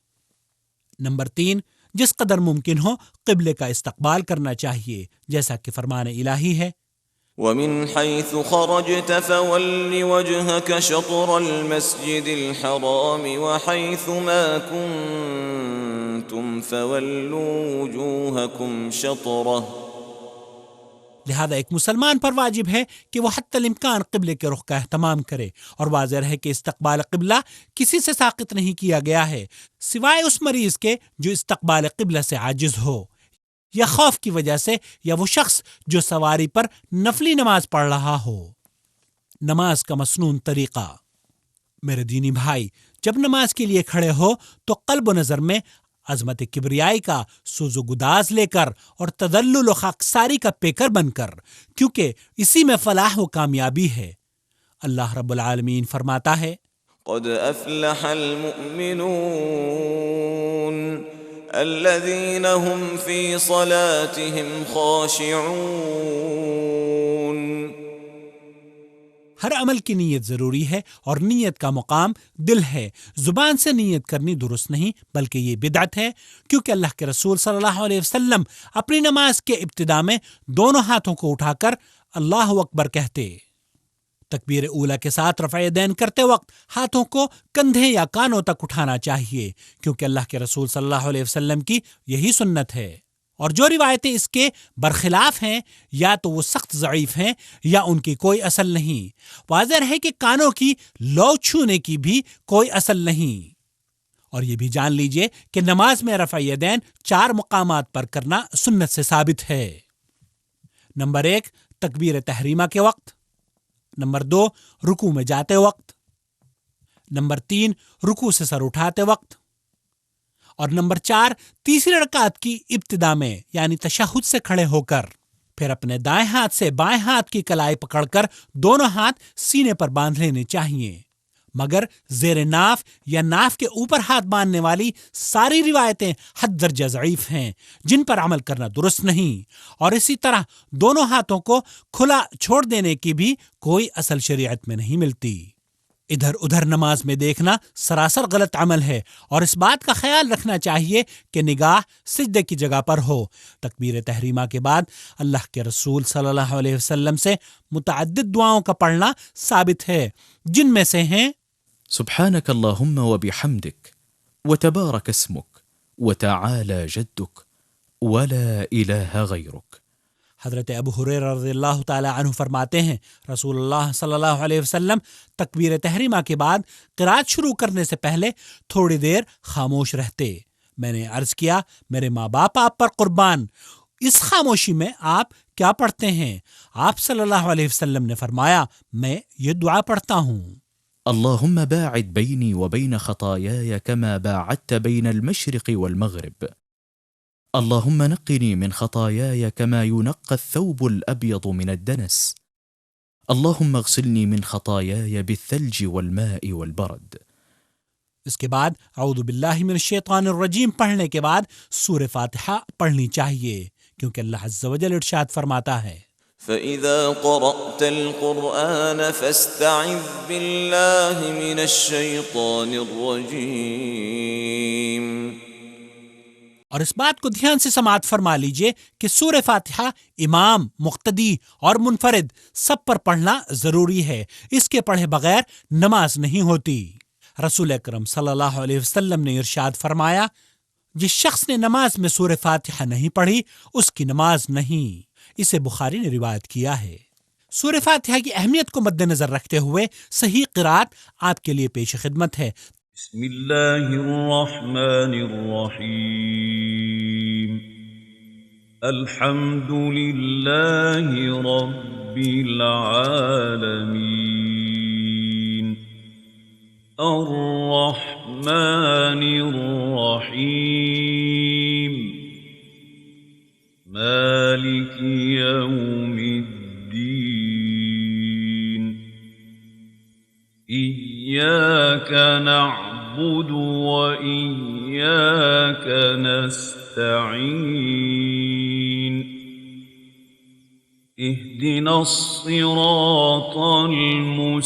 [SPEAKER 1] نمبر 3، جس قدر ممکن ہو قبلے کا استقبال کرنا چاہیے، جیسا کہ فرمان الہی ہے،
[SPEAKER 2] ومن حيث خرجت فول وجهك شطر المسجد الحرام وحيث ما كنتم فولوا وجوهكم شطره۔
[SPEAKER 1] لہذا ایک مسلمان پر واجب ہے کہ وہ حتی الامکان قبلے کے رخ کا اہتمام کرے، اور واضح رہے کہ استقبال قبلہ کسی سے ساقط نہیں کیا گیا ہے سوائے اس مریض کے جو استقبال قبلہ سے عاجز ہو، یا خوف کی وجہ سے، یا وہ شخص جو سواری پر نفلی نماز پڑھ رہا ہو۔ نماز کا مسنون طریقہ۔ میرے دینی بھائی، جب نماز کے لیے کھڑے ہو تو قلب و نظر میں عظمت کبریائی کا سوز و گداز لے کر اور تذلل و خاکساری کا پیکر بن کر، کیونکہ اسی میں فلاح و کامیابی ہے۔ اللہ رب العالمین فرماتا ہے،
[SPEAKER 2] قد افلح المؤمنون الذين هم في صلاتهم خاشعون۔
[SPEAKER 1] ہر عمل کی نیت ضروری ہے اور نیت کا مقام دل ہے۔ زبان سے نیت کرنی درست نہیں بلکہ یہ بدعت ہے، کیونکہ اللہ کے رسول صلی اللہ علیہ وسلم اپنی نماز کے ابتدا میں دونوں ہاتھوں کو اٹھا کر اللہ اکبر کہتے۔ تکبیر اولیٰ کے ساتھ رفع یدین کرتے وقت ہاتھوں کو کندھے یا کانوں تک اٹھانا چاہیے، کیونکہ اللہ کے رسول صلی اللہ علیہ وسلم کی یہی سنت ہے۔ اور جو روایتیں اس کے برخلاف ہیں یا تو وہ سخت ضعیف ہیں یا ان کی کوئی اصل نہیں۔ واضح ہے کہ کانوں کی لو چھونے کی بھی کوئی اصل نہیں۔ اور یہ بھی جان لیجئے کہ نماز میں رفع یدین 4 مقامات پر کرنا سنت سے ثابت ہے۔ نمبر 1، تکبیر تحریمہ کے وقت۔ نمبر 2، رکوع میں جاتے وقت۔ نمبر 3، رکوع سے سر اٹھاتے وقت۔ اور نمبر 4، تیسری رکعت کی ابتدا میں یعنی تشہد سے کھڑے ہو کر۔ پھر اپنے دائیں ہاتھ سے بائیں ہاتھ کی کلائی پکڑ کر دونوں ہاتھ سینے پر باندھ لینے چاہیے، مگر زیر ناف یا ناف کے اوپر ہاتھ باندھنے والی ساری روایتیں حد درجہ ضعیف ہیں، جن پر عمل کرنا درست نہیں۔ اور اسی طرح دونوں ہاتھوں کو کھلا چھوڑ دینے کی بھی کوئی اصل شریعت میں نہیں ملتی۔ ادھر ادھر نماز میں دیکھنا سراسر غلط عمل ہے، اور اس بات کا خیال رکھنا چاہیے کہ نگاہ سجدے کی جگہ پر ہو۔ تکبیر تحریمہ کے بعد اللہ کے رسول صلی اللہ علیہ وسلم سے متعدد دعاؤں کا پڑھنا ثابت ہے، جن میں سے ہیں
[SPEAKER 3] سبحانك اللهم وبحمدك وتبارك اسمك وتعالى جدك ولا إله غيرك۔
[SPEAKER 1] حضرت ابو ہریرہ رضی اللہ تعالی عنہ فرماتے ہیں، رسول اللہ صلی اللہ علیہ وسلم تکبیر تحریمہ کے بعد قرات شروع کرنے سے پہلے تھوڑی دیر خاموش رہتے۔ میں نے عرض کیا، میرے ماں باپ آپ پر قربان، اس خاموشی میں آپ کیا پڑھتے ہیں؟ آپ صلی اللہ علیہ وسلم نے فرمایا، میں یہ دعا پڑھتا ہوں،
[SPEAKER 3] اللهم باعد بيني وبين خطاياي كما باعدت بين المشرق والمغرب، اللهم نقني من خطاياي كما ينقى الثوب الأبيض من الدنس، اللهم اغسلني من خطاياي بالثلج والماء والبرد۔
[SPEAKER 1] اس کے بعد اعوذ باللہ من الشیطان الرجیم پڑھنے کے بعد سورہ فاتحہ پڑھنی چاہیے، کیونکہ اللہ عز و جل ارشاد فرماتا ہے،
[SPEAKER 2] فَإِذَا قَرَأْتَ الْقُرْآنَ فَاسْتَعِذْ بِاللَّهِ مِنَ الشَّيْطَانِ الرَّجِيمِ۔
[SPEAKER 1] اور اس بات کو دھیان سے سماعت فرما لیجئے کہ سورہ فاتحہ امام، مقتدی اور منفرد سب پر پڑھنا ضروری ہے، اس کے پڑھے بغیر نماز نہیں ہوتی۔ رسول اکرم صلی اللہ علیہ وسلم نے ارشاد فرمایا، جس شخص نے نماز میں سورہ فاتحہ نہیں پڑھی اس کی نماز نہیں۔ اسے بخاری نے روایت کیا ہے۔ سورہ فاتحہ کی اہمیت کو مد نظر رکھتے ہوئے صحیح قرات آپ کے لیے پیش خدمت ہے۔
[SPEAKER 4] بسم اللہ الرحمن الرحیم، الحمد للہ رب العالمین، الرحمن الرحیم، مالک یوم الدین، إياك نعبد وإياك نستعين، اهدنا الصراط المستقيم،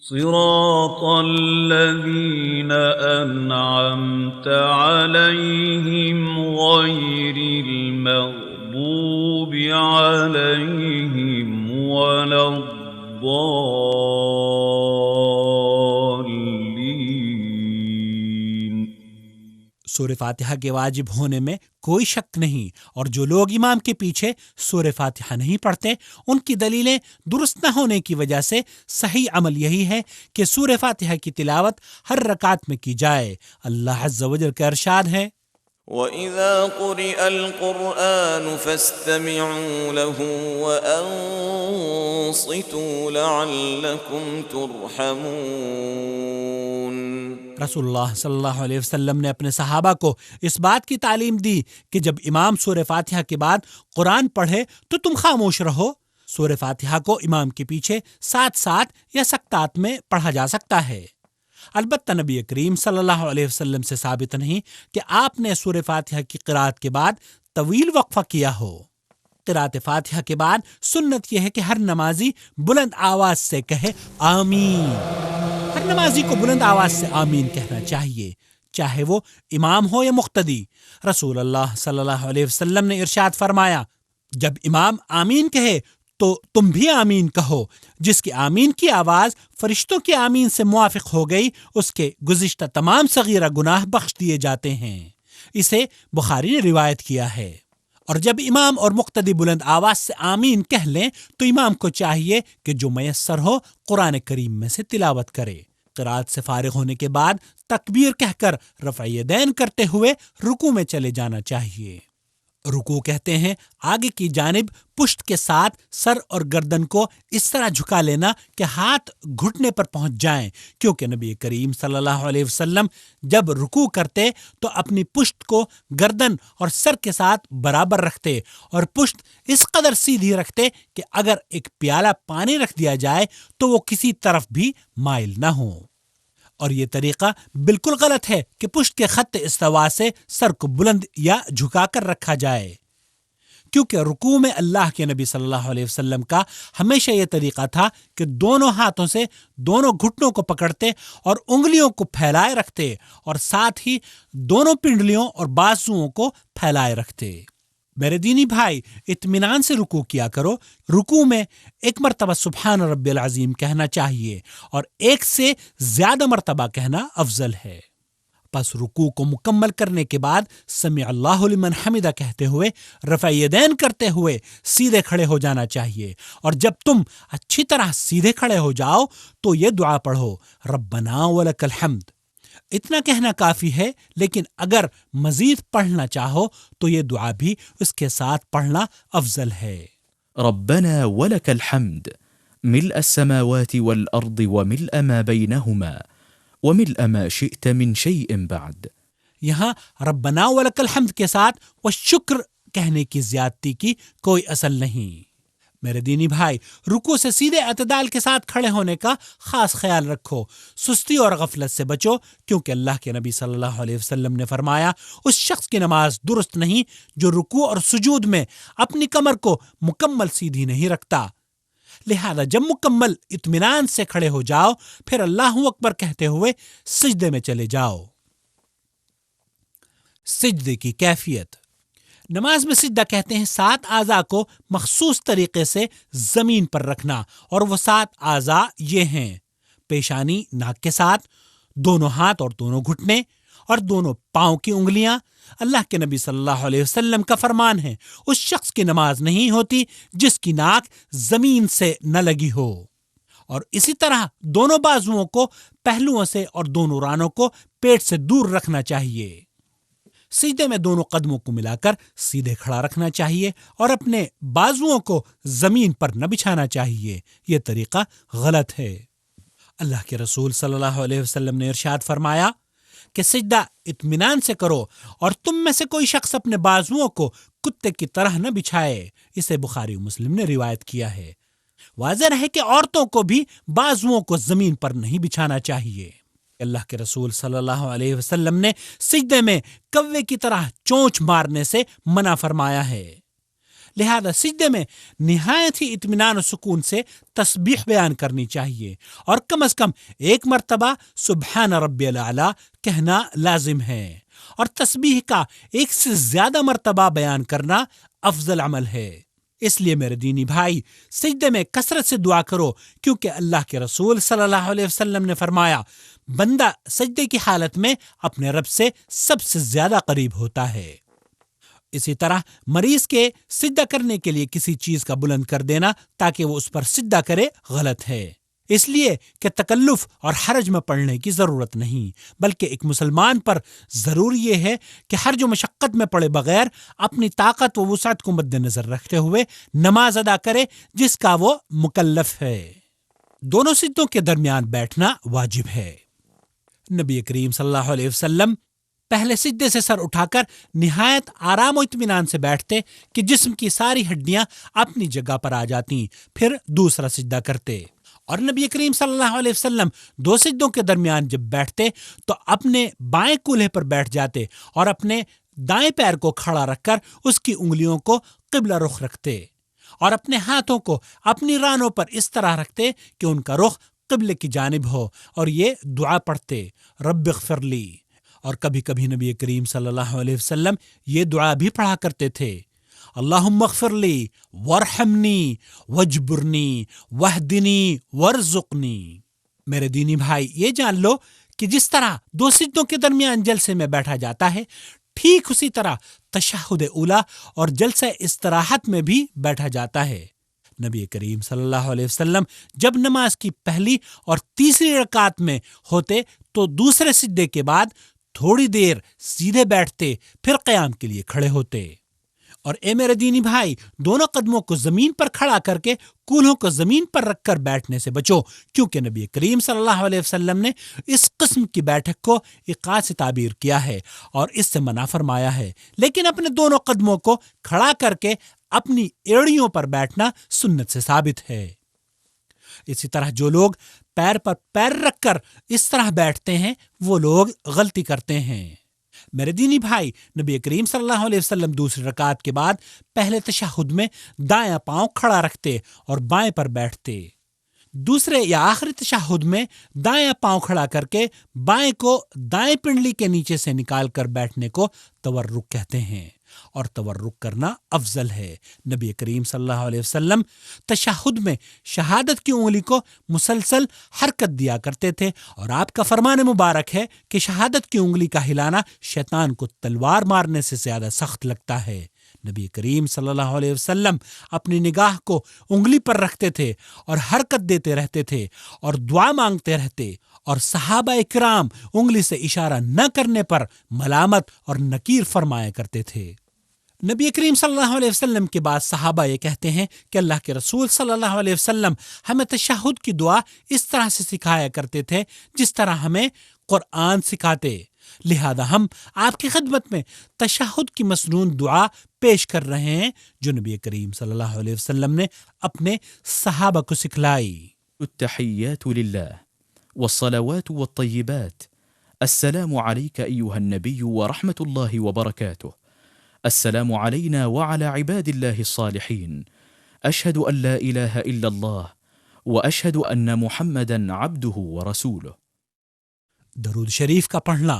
[SPEAKER 4] صراط الذين أنعمت عليهم غير المغضوب عليهم ولا الضالين۔
[SPEAKER 1] سورہ فاتحہ کے واجب ہونے میں کوئی شک نہیں، اور جو لوگ امام کے پیچھے سورہ فاتحہ نہیں پڑھتے ان کی دلیلیں درست نہ ہونے کی وجہ سے صحیح عمل یہی ہے کہ سورہ فاتحہ کی تلاوت ہر رکعت میں کی جائے۔ اللہ عز و جل کا ارشاد ہے،
[SPEAKER 2] وَإِذَا قُرِئَ الْقُرْآنُ فَاسْتَمِعُوا لَهُ وَأَنصِتُوا لَعَلَّكُمْ تُرْحَمُونَ۔
[SPEAKER 1] رسول اللہ صلی اللہ علیہ وسلم نے اپنے صحابہ کو اس بات کی تعلیم دی کہ جب امام سورہ فاتحہ کے بعد قرآن پڑھے تو تم خاموش رہو۔ سورہ فاتحہ کو امام کے پیچھے ساتھ ساتھ یا سکتات میں پڑھا جا سکتا ہے، البتہ نبی کریم صلی اللہ علیہ وسلم سے ثابت نہیں کہ آپ نے سورہ فاتحہ کی قرات کے بعد طویل وقفہ کیا ہو۔ قرات فاتحہ کے بعد سنت یہ ہے کہ ہر نمازی بلند آواز سے کہے آمین۔ ہر نمازی کو بلند آواز سے آمین کہنا چاہیے، چاہے وہ امام ہو یا مقتدی۔ رسول اللہ صلی اللہ علیہ وسلم نے ارشاد فرمایا، جب امام آمین کہے تو تم بھی آمین کہو۔ جس کی آمین کی آواز فرشتوں کی آمین سے موافق ہو گئی اس کے گزشتہ تمام صغیرہ گناہ بخش دیے جاتے ہیں۔ اسے بخاری نے روایت کیا ہے۔ اور جب امام اور مقتدی بلند آواز سے آمین کہہ لیں تو امام کو چاہیے کہ جو میسر ہو قرآن کریم میں سے تلاوت کرے۔ قرات سے فارغ ہونے کے بعد تکبیر کہہ کر رفع یدین کرتے ہوئے رکوع میں چلے جانا چاہیے۔ رکوع کہتے ہیں آگے کی جانب پشت کے ساتھ سر اور گردن کو اس طرح جھکا لینا کہ ہاتھ گھٹنے پر پہنچ جائیں، کیونکہ نبی کریم صلی اللہ علیہ وسلم جب رکوع کرتے تو اپنی پشت کو گردن اور سر کے ساتھ برابر رکھتے اور پشت اس قدر سیدھی رکھتے کہ اگر ایک پیالہ پانی رکھ دیا جائے تو وہ کسی طرف بھی مائل نہ ہو۔ اور یہ طریقہ بالکل غلط ہے کہ پشت کے خط استوا سے سر کو بلند یا جھکا کر رکھا جائے، کیونکہ رکوع میں اللہ کے نبی صلی اللہ علیہ وسلم کا ہمیشہ یہ طریقہ تھا کہ دونوں ہاتھوں سے دونوں گھٹنوں کو پکڑتے اور انگلیوں کو پھیلائے رکھتے اور ساتھ ہی دونوں پنڈلیوں اور بازوؤں کو پھیلائے رکھتے۔ میرے دینی بھائی، اطمینان سے رکوع کیا کرو۔ رکوع میں ایک مرتبہ سبحان رب العظیم کہنا چاہیے اور ایک سے زیادہ مرتبہ کہنا افضل ہے۔ پس رکوع کو مکمل کرنے کے بعد سمع اللہ لمن حمدہ کہتے ہوئے رفع یدین کرتے ہوئے سیدھے کھڑے ہو جانا چاہیے، اور جب تم اچھی طرح سیدھے کھڑے ہو جاؤ تو یہ دعا پڑھو، ربنا ولک الحمد۔ اتنا کہنا کافی ہے، لیکن اگر مزید پڑھنا چاہو تو یہ دعا بھی اس کے ساتھ پڑھنا افضل ہے۔
[SPEAKER 3] ربنا ولك الحمد ملء السماوات والأرض وملء ما بينهما وملء ما شئت من شيء بعد۔
[SPEAKER 1] یہاں ربنا ولک الحمد کے ساتھ والشکر کہنے کی زیادتی کی کوئی اصل نہیں۔ میرے دینی بھائی، رکوع سے سیدھے اعتدال کے ساتھ کھڑے ہونے کا خاص خیال رکھو، سستی اور غفلت سے بچو، کیونکہ اللہ کے نبی صلی اللہ علیہ وسلم نے فرمایا اس شخص کی نماز درست نہیں جو رکوع اور سجود میں اپنی کمر کو مکمل سیدھی نہیں رکھتا۔ لہذا جب مکمل اطمینان سے کھڑے ہو جاؤ پھر اللہ اکبر کہتے ہوئے سجدے میں چلے جاؤ۔ سجدے کی کیفیت۔ نماز میں سجدہ کہتے ہیں 7 اعضاء کو مخصوص طریقے سے زمین پر رکھنا، اور وہ 7 اعضاء یہ ہیں: پیشانی ناک کے ساتھ، دونوں ہاتھ اور دونوں گھٹنے، اور دونوں پاؤں کی انگلیاں۔ اللہ کے نبی صلی اللہ علیہ وسلم کا فرمان ہے، اس شخص کی نماز نہیں ہوتی جس کی ناک زمین سے نہ لگی ہو۔ اور اسی طرح دونوں بازوؤں کو پہلوؤں سے اور دونوں رانوں کو پیٹ سے دور رکھنا چاہیے۔ سجدے میں دونوں قدموں کو ملا کر سیدھے کھڑا رکھنا چاہیے اور اپنے بازوؤں کو زمین پر نہ بچھانا چاہیے۔ یہ طریقہ غلط ہے۔ اللہ کے رسول صلی اللہ علیہ وسلم نے ارشاد فرمایا کہ سجدہ اطمینان سے کرو، اور تم میں سے کوئی شخص اپنے بازوؤں کو کتے کی طرح نہ بچھائے۔ اسے بخاری و مسلم نے روایت کیا ہے۔ واضح رہے کہ عورتوں کو بھی بازوؤں کو زمین پر نہیں بچھانا چاہیے۔ اللہ کے رسول صلی اللہ علیہ وسلم نے سجدے میں کوے کی طرح چونچ مارنے سے منع فرمایا ہے۔ لہذا سجدے میں نہایت ہی اطمینان و سکون سے تسبیح بیان کرنی چاہیے، اور کم از کم 1 مرتبہ سبحان ربی الاعلیٰ کہنا لازم ہے، اور تسبیح کا 1 سے زیادہ مرتبہ بیان کرنا افضل عمل ہے۔ اس لیے میرے دینی بھائی، سجدے میں کثرت سے دعا کرو، کیونکہ اللہ کے رسول صلی اللہ علیہ وسلم نے فرمایا، بندہ سجدے کی حالت میں اپنے رب سے سب سے زیادہ قریب ہوتا ہے۔ اسی طرح مریض کے سجدہ کرنے کے لیے کسی چیز کا بلند کر دینا تاکہ وہ اس پر سجدہ کرے غلط ہے، اس لیے کہ تکلف اور حرج میں پڑنے کی ضرورت نہیں، بلکہ ایک مسلمان پر ضروری یہ ہے کہ حرج و مشقت میں پڑے بغیر اپنی طاقت و وسعت کو مد نظر رکھتے ہوئے نماز ادا کرے جس کا وہ مکلف ہے۔ دونوں سجدوں کے درمیان بیٹھنا واجب ہے۔ نبی کریم صلی اللہ علیہ وسلم پہلے سجدے سے سر اٹھا کر نہایت آرام و اطمینان سے بیٹھتے کہ جسم کی ساری ہڈیاں اپنی جگہ پر آ جاتی، پھر دوسرا سجدہ کرتے۔ اور نبی کریم صلی اللہ علیہ وسلم 2 سجدوں کے درمیان جب بیٹھتے تو اپنے بائیں کولہے پر بیٹھ جاتے اور اپنے دائیں پیر کو کھڑا رکھ کر اس کی انگلیوں کو قبلہ رخ رکھتے، اور اپنے ہاتھوں کو اپنی رانوں پر اس طرح رکھتے کہ ان کا رخ قبلے کی جانب ہو، اور یہ دعا پڑھتے، رب اغفر لی۔ اور کبھی کبھی نبی کریم صلی اللہ علیہ وسلم یہ دعا بھی پڑھا کرتے تھے، اللہم اغفر لی وارحمنی واجبرنی واہدنی وارزقنی۔ میرے دینی بھائی، یہ جان لو کہ جس طرح 2 سجدوں کے درمیان جلسے میں بیٹھا جاتا ہے، ٹھیک اسی طرح تشہد اولیٰ اور جلسہ استراحت میں بھی بیٹھا جاتا ہے۔ نبی کریم صلی اللہ علیہ وسلم جب نماز کی پہلی اور تیسری رکعت میں ہوتے تو دوسرے سجدے کے بعد تھوڑی دیر سیدھے بیٹھتے، پھر قیام کے لیے کھڑے ہوتے۔ اور اے میرے دینی بھائی، دونوں قدموں کو زمین پر کھڑا کر کے کولہوں کو زمین پر رکھ کر بیٹھنے سے بچو، کیونکہ نبی کریم صلی اللہ علیہ وسلم نے اس قسم کی بیٹھک کو ایقاع سے تعبیر کیا ہے اور اس سے منع فرمایا ہے، لیکن اپنے دونوں قدموں کو کھڑا کر کے اپنی ایڑیوں پر بیٹھنا سنت سے ثابت ہے۔ اسی طرح جو لوگ پیر پر پیر رکھ کر اس طرح بیٹھتے ہیں وہ لوگ غلطی کرتے ہیں۔ میرے دینی بھائی، نبی کریم صلی اللہ علیہ وسلم دوسری رکعت کے بعد پہلے تشہد میں دایاں پاؤں کھڑا رکھتے اور بائیں پر بیٹھتے۔ دوسرے یا آخری تشہد میں دایاں پاؤں کھڑا کر کے بائیں کو دائیں پنڈلی کے نیچے سے نکال کر بیٹھنے کو تورک کہتے ہیں، اور تورک کرنا افضل ہے۔ نبی کریم صلی اللہ علیہ وسلم تشہد میں شہادت کی انگلی کو مسلسل حرکت دیا کرتے تھے، اور آپ کا فرمان مبارک ہے کہ شہادت کی انگلی کا ہلانا شیطان کو تلوار مارنے سے زیادہ سخت لگتا ہے۔ نبی کریم صلی اللہ علیہ وسلم اپنی نگاہ کو انگلی پر رکھتے تھے اور حرکت دیتے رہتے تھے اور دعا مانگتے رہتے، اور صحابہ اکرام انگلی سے اشارہ نہ کرنے پر ملامت اور نکیر فرمایا کرتے تھے۔ نبی کریم صلی اللہ علیہ وسلم کے بعد صحابہ یہ کہتے ہیں کہ اللہ کے رسول صلی اللہ علیہ وسلم ہمیں تشہد کی دعا اس طرح سے سکھایا کرتے تھے جس طرح ہمیں قرآن سکھاتے، لہذا ہم آپ کی خدمت میں تشہد کی مسنون دعا پیش کر رہے ہیں جو نبی کریم صلی اللہ علیہ وسلم نے اپنے صحابہ کو سکھلائی۔
[SPEAKER 3] التحيات لله والصلوات والطيبات، السلام عليك أيها النبي ورحمة الله وبركاته، السلام علينا وعلى عباد الله الصالحين، أشهد أن لا إله إلا الله وأشهد أن محمدا عبده ورسوله۔
[SPEAKER 1] درود شریف کا پڑھنا۔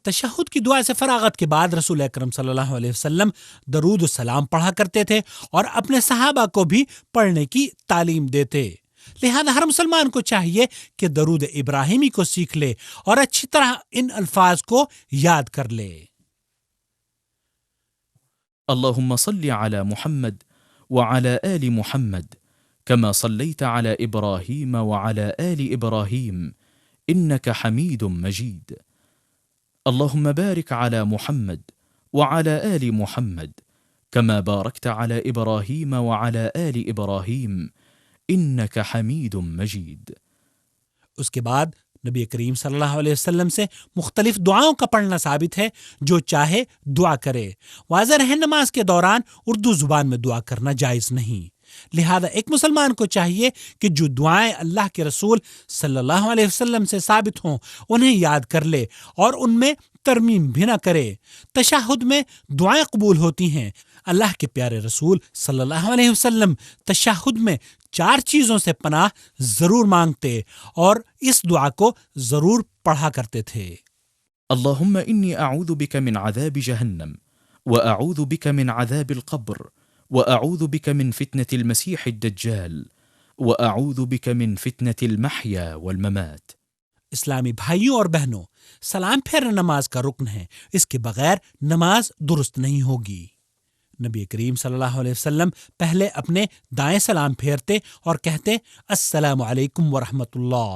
[SPEAKER 1] تشہد کی دعا سے فراغت کے بعد رسول اکرم صلی اللہ علیہ وسلم درود و سلام پڑھا کرتے تھے اور اپنے صحابہ کو بھی پڑھنے کی تعلیم دیتے۔ لہذا ہر مسلمان کو چاہیے کہ درود ابراہیمی کو سیکھ لے اور اچھی طرح ان الفاظ کو یاد کر لے۔
[SPEAKER 3] اللهم صل على محمد وعلى آل محمد كما صليت على إبراهيم وعلى آل إبراهيم إنك حميد مجيد. اللهم بارك على محمد وعلى آل محمد كما باركت على إبراهيم وعلى آل إبراهيم إنك حميد مجيد.
[SPEAKER 1] اس کے بعد نبی کریم صلی اللہ علیہ وسلم سے مختلف دعاؤں کا پڑھنا ثابت ہے، جو چاہے دعا کرے۔ واضح رہے نماز کے دوران اردو زبان میں دعا کرنا جائز نہیں، لہذا ایک مسلمان کو چاہیے کہ جو دعائیں اللہ کے رسول صلی اللہ علیہ وسلم سے ثابت ہوں انہیں یاد کر لے اور ان میں ترمیم بھی نہ کرے۔ تشہد میں دعائیں قبول ہوتی ہیں۔ اللہ کے پیارے رسول صلی اللہ علیہ وسلم تشہد میں 4 چیزوں سے پناہ ضرور مانگتے اور اس دعا کو ضرور پڑھا کرتے تھے۔
[SPEAKER 3] اللهم إني أعوذ بك من عذاب جهنم وأعوذ بك من عذاب القبر وأعوذ بك من فتنة المسيح الدجال وأعوذ بك من فتنة المحيا والممات۔
[SPEAKER 1] اسلامی بھائیوں اور بہنوں، سلام پھیرنا نماز کا رکن ہے، اس کے بغیر نماز درست نہیں ہوگی۔ نبی کریم صلی اللہ علیہ وسلم پہلے اپنے دائیں سلام پھیرتے اور کہتے السلام علیکم ورحمۃ اللہ،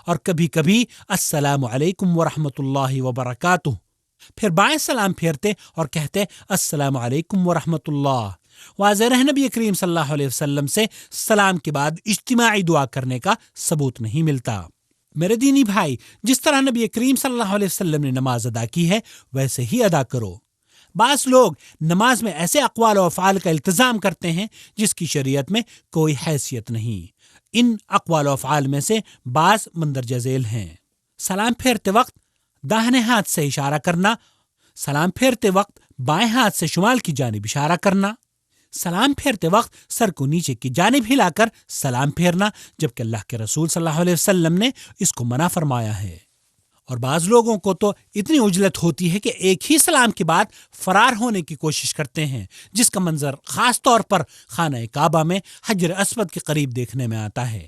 [SPEAKER 1] اور کبھی کبھی السلام علیکم ورحمۃ اللہ وبرکاتہ، پھر بائیں سلام پھیرتے اور کہتے السلام علیکم ورحمۃ اللہ۔ واضح رہے نبی کریم صلی اللہ علیہ وسلم سے سلام کے بعد اجتماعی دعا کرنے کا ثبوت نہیں ملتا۔ میرے دینی بھائی، جس طرح نبی کریم صلی اللہ علیہ وسلم نے نماز ادا کی ہے ویسے ہی ادا کرو۔ بعض لوگ نماز میں ایسے اقوال و افعال کا التزام کرتے ہیں جس کی شریعت میں کوئی حیثیت نہیں۔ ان اقوال و افعال میں سے بعض مندرجہ ذیل ہیں: سلام پھیرتے وقت داہنے ہاتھ سے اشارہ کرنا، سلام پھیرتے وقت بائیں ہاتھ سے شمال کی جانب اشارہ کرنا، سلام پھیرتے وقت سر کو نیچے کی جانب ہلا کر سلام پھیرنا، جبکہ اللہ کے رسول صلی اللہ علیہ وسلم نے اس کو منع فرمایا ہے۔ اور بعض لوگوں کو تو اتنی عجلت ہوتی ہے کہ ایک ہی سلام کے بعد فرار ہونے کی کوشش کرتے ہیں، جس کا منظر خاص طور پر خانہ کعبہ میں حجر اسود کے قریب دیکھنے میں آتا ہے۔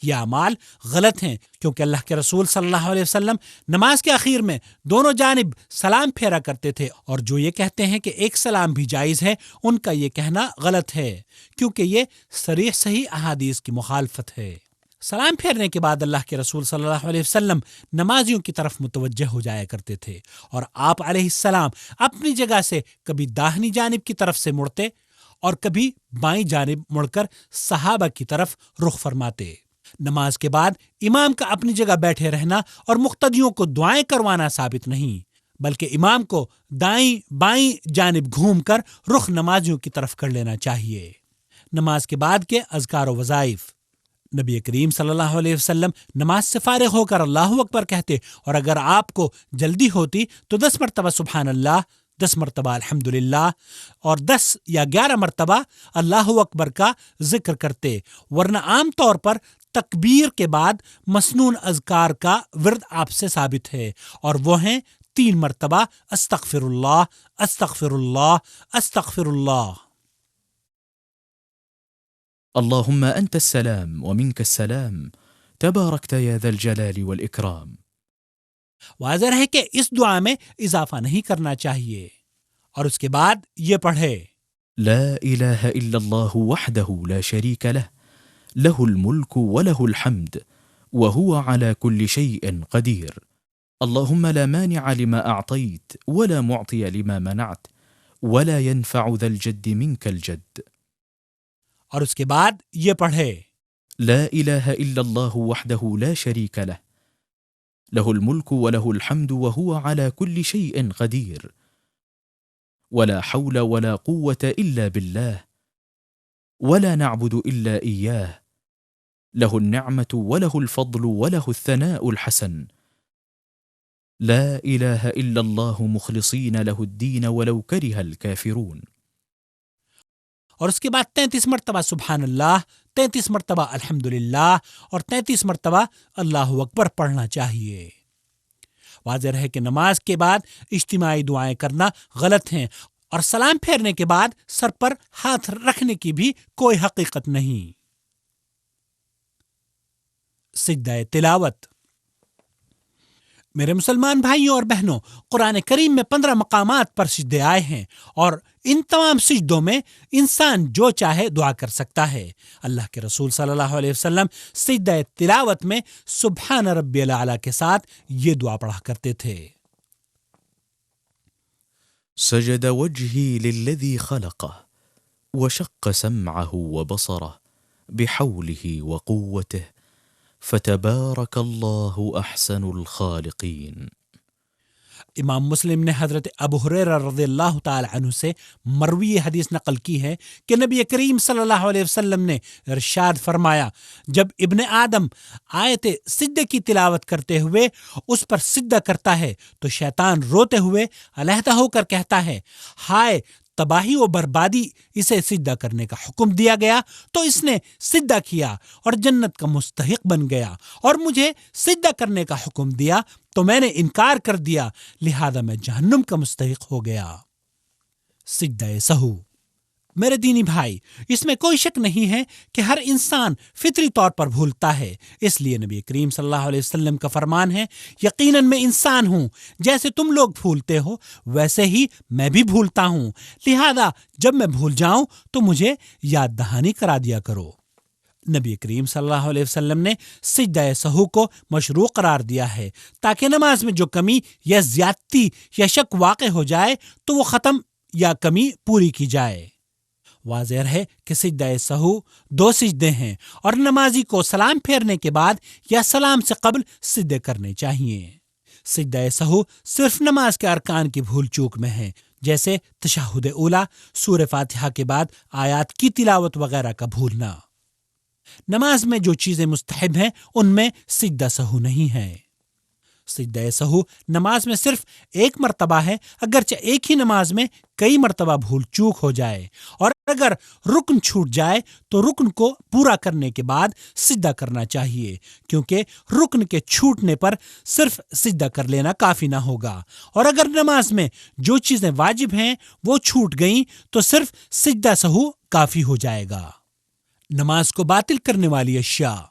[SPEAKER 1] یہ اعمال غلط ہیں، کیونکہ اللہ کے رسول صلی اللہ علیہ وسلم نماز کے اخیر میں دونوں جانب سلام پھیرا کرتے تھے، اور جو یہ کہتے ہیں کہ ایک سلام بھی جائز ہے، ان کا یہ کہنا غلط ہے، کیونکہ یہ صریح صحیح احادیث کی مخالفت ہے۔ سلام پھیرنے کے بعد اللہ کے رسول صلی اللہ علیہ وسلم نمازیوں کی طرف متوجہ ہو جایا کرتے تھے، اور آپ علیہ السلام اپنی جگہ سے کبھی داہنی جانب کی طرف سے مڑتے اور کبھی بائیں جانب مڑ کر صحابہ کی طرف رخ فرماتے۔ نماز کے بعد امام کا اپنی جگہ بیٹھے رہنا اور مقتدیوں کو دعائیں کروانا ثابت نہیں، بلکہ امام کو دائیں بائیں جانب گھوم کر رخ نمازیوں کی طرف کر لینا چاہیے۔ نماز کے بعد کے اذکار و وظائف: نبی کریم صلی اللہ علیہ وسلم نماز سے فارغ ہو کر اللہ اکبر کہتے، اور اگر آپ کو جلدی ہوتی تو 10 مرتبہ سبحان اللہ، 10 مرتبہ الحمدللہ اور 10 یا 11 مرتبہ اللہ اکبر کا ذکر کرتے، ورنہ عام طور پر تکبیر کے بعد مسنون اذکار کا ورد آپ سے ثابت ہے، اور وہ ہیں 3 مرتبہ استغفر اللہ، استغفر اللہ، استغفر اللہ۔
[SPEAKER 3] اللهم أنت السلام ومنك السلام تباركت يا ذا الجلال والإكرام۔
[SPEAKER 1] واضح ہے کہ اس دعا میں اضافہ نہیں کرنا چاہیے، اور اس کے بعد یہ پڑھے
[SPEAKER 3] لا إله إلا الله وحده لا شريك له له الملك وله الحمد وهو على كل شيء قدير اللهم لا مانع لما أعطيت ولا معطي لما منعت ولا ينفع ذا الجد منك الجد۔
[SPEAKER 1] اور اس کے بعد یہ پڑھے
[SPEAKER 3] لا إله إلا الله وحده لا شريك له له الملك وله الحمد وهو على كل شيء قدير ولا حول ولا قوة إلا بالله ولا نعبد إلا إياه له النعمة وله الفضل وله الثناء الحسن لا إله إلا الله مخلصين له الدين ولو كره الكافرون۔
[SPEAKER 1] اور اس کے بعد 33 مرتبہ سبحان اللہ، 33 مرتبہ الحمدللہ اور 33 مرتبہ اللہ اکبر پڑھنا چاہیے۔ واضح ہے کہ نماز کے بعد اجتماعی دعائیں کرنا غلط ہیں، اور سلام پھیرنے کے بعد سر پر ہاتھ رکھنے کی بھی کوئی حقیقت نہیں۔ سجدہ تلاوت۔ میرے مسلمان بھائیوں اور بہنوں، قرآن کریم میں 15 مقامات پر سجدے آئے ہیں، اور ان تمام سجدوں میں انسان جو چاہے دعا کر سکتا ہے۔ اللہ کے رسول صلی اللہ علیہ وسلم سجدہ تلاوت میں سبحان ربی الاعلی کے ساتھ یہ دعا پڑھا کرتے تھے۔
[SPEAKER 3] سجد وجهي للذي خلقه وشق سمعه وبصره بحوله وقوته فتبارك الله أحسن الخالقين۔
[SPEAKER 1] امام مسلم نے حضرت ابو ہریرہ رضی اللہ تعالی عنہ سے مروی حدیث نقل کی ہے کہ نبی کریم صلی اللہ علیہ وسلم نے ارشاد فرمایا، جب ابن آدم آیت سجدے کی تلاوت کرتے ہوئے اس پر سجدہ کرتا ہے تو شیطان روتے ہوئے علیحدہ ہو کر کہتا ہے، ہائے تباہی و بربادی، اسے سجدہ کرنے کا حکم دیا گیا تو اس نے سجدہ کیا اور جنت کا مستحق بن گیا، اور مجھے سجدہ کرنے کا حکم دیا تو میں نے انکار کر دیا، لہذا میں جہنم کا مستحق ہو گیا۔ سجدہ سہو۔ میرے دینی بھائی، اس میں کوئی شک نہیں ہے کہ ہر انسان فطری طور پر بھولتا ہے، اس لیے نبی کریم صلی اللہ علیہ وسلم کا فرمان ہے، یقیناً میں انسان ہوں، جیسے تم لوگ بھولتے ہو ویسے ہی میں بھی بھولتا ہوں، لہذا جب میں بھول جاؤں تو مجھے یاد دہانی کرا دیا کرو۔ نبی کریم صلی اللہ علیہ وسلم نے سجدہ سہو کو مشروع قرار دیا ہے تاکہ نماز میں جو کمی یا زیادتی یا شک واقع ہو جائے تو وہ ختم یا کمی پوری کی جائے۔ واضح ہے کہ سجدہ سہو 2 سجدے ہیں، اور نمازی کو سلام پھیرنے کے بعد یا سلام سے قبل سجدے کرنے چاہیے۔ سجدہ سہو صرف نماز کے ارکان کی بھول چوک میں ہے، جیسے تشہد اولی، سورہ فاتحہ کے بعد آیات کی تلاوت وغیرہ کا بھولنا۔ نماز میں جو چیزیں مستحب ہیں ان میں سجدہ سہو نہیں ہے۔ سجدہ سہو نماز میں صرف ایک مرتبہ ہے، اگرچہ ایک ہی نماز میں کئی مرتبہ بھول چوک ہو جائے، اور اگر رکن چھوٹ جائے تو رکن کو پورا کرنے کے بعد سجدہ کرنا چاہیے، کیونکہ رکن کے چھوٹنے پر صرف سجدہ کر لینا کافی نہ ہوگا، اور اگر نماز میں جو چیزیں واجب ہیں وہ چھوٹ گئیں تو صرف سجدہ سہو کافی ہو جائے گا۔ نماز کو باطل کرنے والی اشیاء۔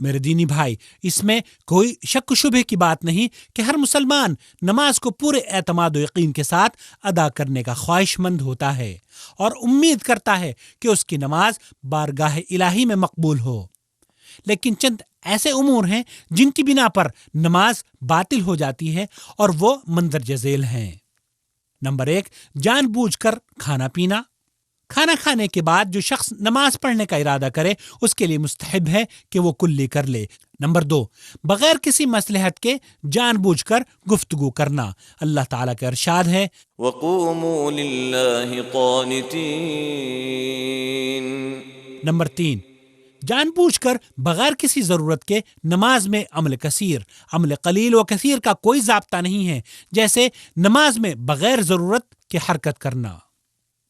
[SPEAKER 1] میرے دینی بھائی، اس میں کوئی شک و شبہ کی بات نہیں کہ ہر مسلمان نماز کو پورے اعتماد و یقین کے ساتھ ادا کرنے کا خواہش مند ہوتا ہے اور امید کرتا ہے کہ اس کی نماز بارگاہ الہی میں مقبول ہو، لیکن چند ایسے امور ہیں جن کی بنا پر نماز باطل ہو جاتی ہے، اور وہ مندرجہ ذیل ہیں۔ نمبر 1، جان بوجھ کر کھانا پینا۔ کھانا کھانے کے بعد جو شخص نماز پڑھنے کا ارادہ کرے اس کے لیے مستحب ہے کہ وہ کلی کر لے۔ نمبر 2، بغیر کسی مصلحت کے جان بوجھ کر گفتگو کرنا۔ اللہ تعالیٰ کا ارشاد ہے،
[SPEAKER 2] وَقُومُوا لِلَّهِ قَانِتِينَ۔
[SPEAKER 1] نمبر 3، جان بوجھ کر بغیر کسی ضرورت کے نماز میں عمل کثیر۔ عمل قلیل و کثیر کا کوئی ضابطہ نہیں ہے، جیسے نماز میں بغیر ضرورت کے حرکت کرنا۔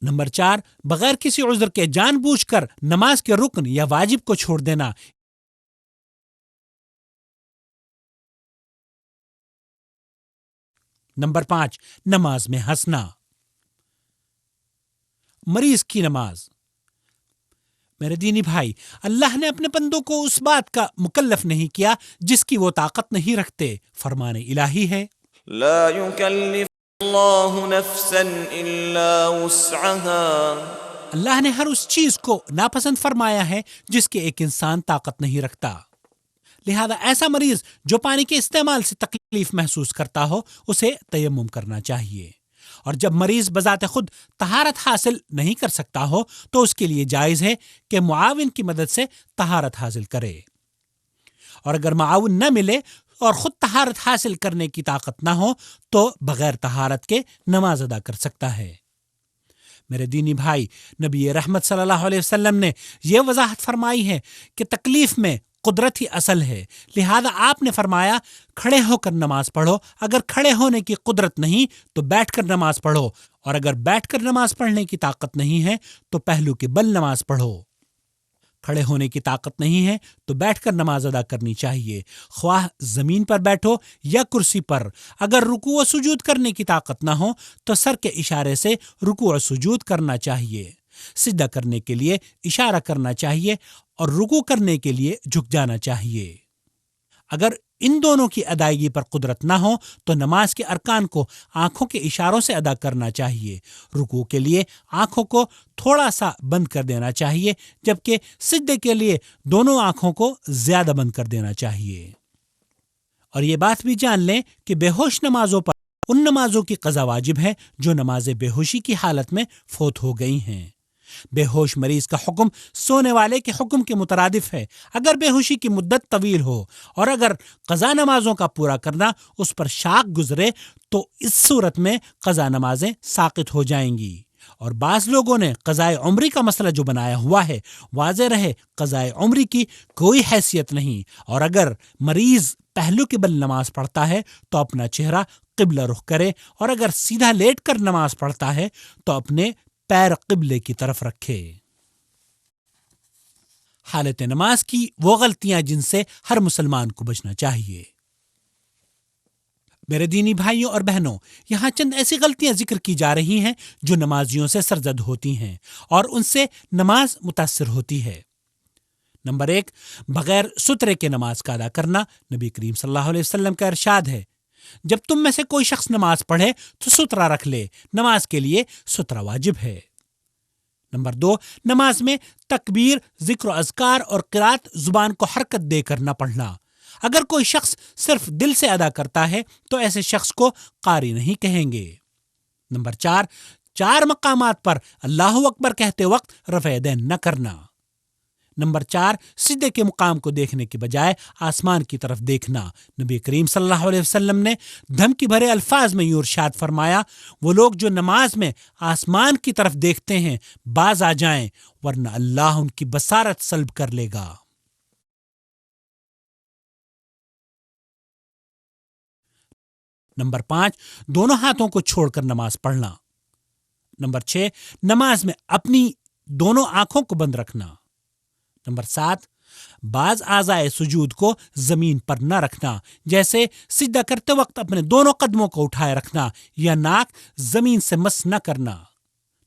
[SPEAKER 1] نمبر 4، بغیر کسی عذر کے جان بوجھ کر نماز کے رکن یا واجب کو چھوڑ دینا۔ نمبر 5، نماز میں ہنسنا۔ مریض کی نماز۔ میرے دینی بھائی، اللہ نے اپنے بندوں کو اس بات کا مکلف نہیں کیا جس کی وہ طاقت نہیں رکھتے۔ فرمان الہی ہے،
[SPEAKER 2] لا يكلف اللہ نفسا الا وسعها۔
[SPEAKER 1] اللہ نے ہر اس چیز کو ناپسند فرمایا ہے جس کے ایک انسان طاقت نہیں رکھتا، لہذا ایسا مریض جو پانی کے استعمال سے تکلیف محسوس کرتا ہو اسے تیمم کرنا چاہیے، اور جب مریض بذات خود طہارت حاصل نہیں کر سکتا ہو تو اس کے لیے جائز ہے کہ معاون کی مدد سے طہارت حاصل کرے، اور اگر معاون نہ ملے اور خود طہارت حاصل کرنے کی طاقت نہ ہو تو بغیر طہارت کے نماز ادا کر سکتا ہے۔ میرے دینی بھائی، نبی رحمت صلی اللہ علیہ وسلم نے یہ وضاحت فرمائی ہے کہ تکلیف میں قدرت ہی اصل ہے، لہذا آپ نے فرمایا کھڑے ہو کر نماز پڑھو، اگر کھڑے ہونے کی قدرت نہیں تو بیٹھ کر نماز پڑھو، اور اگر بیٹھ کر نماز پڑھنے کی طاقت نہیں ہے تو پہلو کے بل نماز پڑھو۔ کھڑے ہونے کی طاقت نہیں ہے تو بیٹھ کر نماز ادا کرنی چاہیے، خواہ زمین پر بیٹھو یا کرسی پر۔ اگر رکوع و سجود کرنے کی طاقت نہ ہو تو سر کے اشارے سے رکوع و سجود کرنا چاہیے، سجدہ کرنے کے لیے اشارہ کرنا چاہیے اور رکوع کرنے کے لیے جھک جانا چاہیے۔ اگر ان دونوں کی ادائیگی پر قدرت نہ ہو تو نماز کے ارکان کو آنکھوں کے اشاروں سے ادا کرنا چاہیے۔ رکوع کے لیے آنکھوں کو تھوڑا سا بند کر دینا چاہیے، جبکہ سجدے کے لیے دونوں آنکھوں کو زیادہ بند کر دینا چاہیے۔ اور یہ بات بھی جان لیں کہ بے ہوش نمازوں پر ان نمازوں کی قضا واجب ہے جو نماز بے ہوشی کی حالت میں فوت ہو گئی ہیں۔ بے ہوش مریض کا حکم سونے والے کے حکم کے مترادف ہے۔ اگر بے ہوشی کی مدت طویل ہو اور اگر قضا نمازوں کا پورا کرنا اس پر شاق گزرے تو اس صورت میں قضا نمازیں ساقط ہو جائیں گی۔ اور بعض لوگوں نے قضائے عمری کا مسئلہ جو بنایا ہوا ہے، واضح رہے قضائے عمری کی کوئی حیثیت نہیں، اور اگر مریض پہلو کے بل نماز پڑھتا ہے تو اپنا چہرہ قبلہ رخ کرے، اور اگر سیدھا لیٹ کر نماز پڑھتا ہے تو اپنے پیر قبلے کی طرف رکھے۔ حالت نماز کی وہ غلطیاں جن سے ہر مسلمان کو بچنا چاہیے۔ میرے دینی بھائیوں اور بہنوں، یہاں چند ایسی غلطیاں ذکر کی جا رہی ہیں جو نمازیوں سے سرزد ہوتی ہیں اور ان سے نماز متاثر ہوتی ہے۔ نمبر 1، بغیر سترے کے نماز کا ادا کرنا۔ نبی کریم صلی اللہ علیہ وسلم کا ارشاد ہے، جب تم میں سے کوئی شخص نماز پڑھے تو سترہ رکھ لے، نماز کے لیے سترہ واجب ہے۔ نمبر 2، نماز میں تکبیر، ذکر و اذکار اور قرات زبان کو حرکت دے کر نہ پڑھنا۔ اگر کوئی شخص صرف دل سے ادا کرتا ہے تو ایسے شخص کو قاری نہیں کہیں گے۔ نمبر 4، 4 مقامات پر اللہ اکبر کہتے وقت رفع یدین نہ کرنا۔ نمبر 4، سجدے کے مقام کو دیکھنے کے بجائے آسمان کی طرف دیکھنا۔ نبی کریم صلی اللہ علیہ وسلم نے دھمکی بھرے الفاظ میں یوں ارشاد فرمایا، وہ لوگ جو نماز میں آسمان کی طرف دیکھتے ہیں باز آ جائیں ورنہ اللہ ان کی بصارت سلب کر لے گا۔ نمبر 5، دونوں ہاتھوں کو چھوڑ کر نماز پڑھنا۔ نمبر 6، نماز میں اپنی دونوں آنکھوں کو بند رکھنا۔ نمبر 7، بعض اعضائے سجود کو زمین پر نہ رکھنا، جیسے سجدہ کرتے وقت اپنے دونوں قدموں کو اٹھائے رکھنا یا ناک زمین سے مس نہ کرنا۔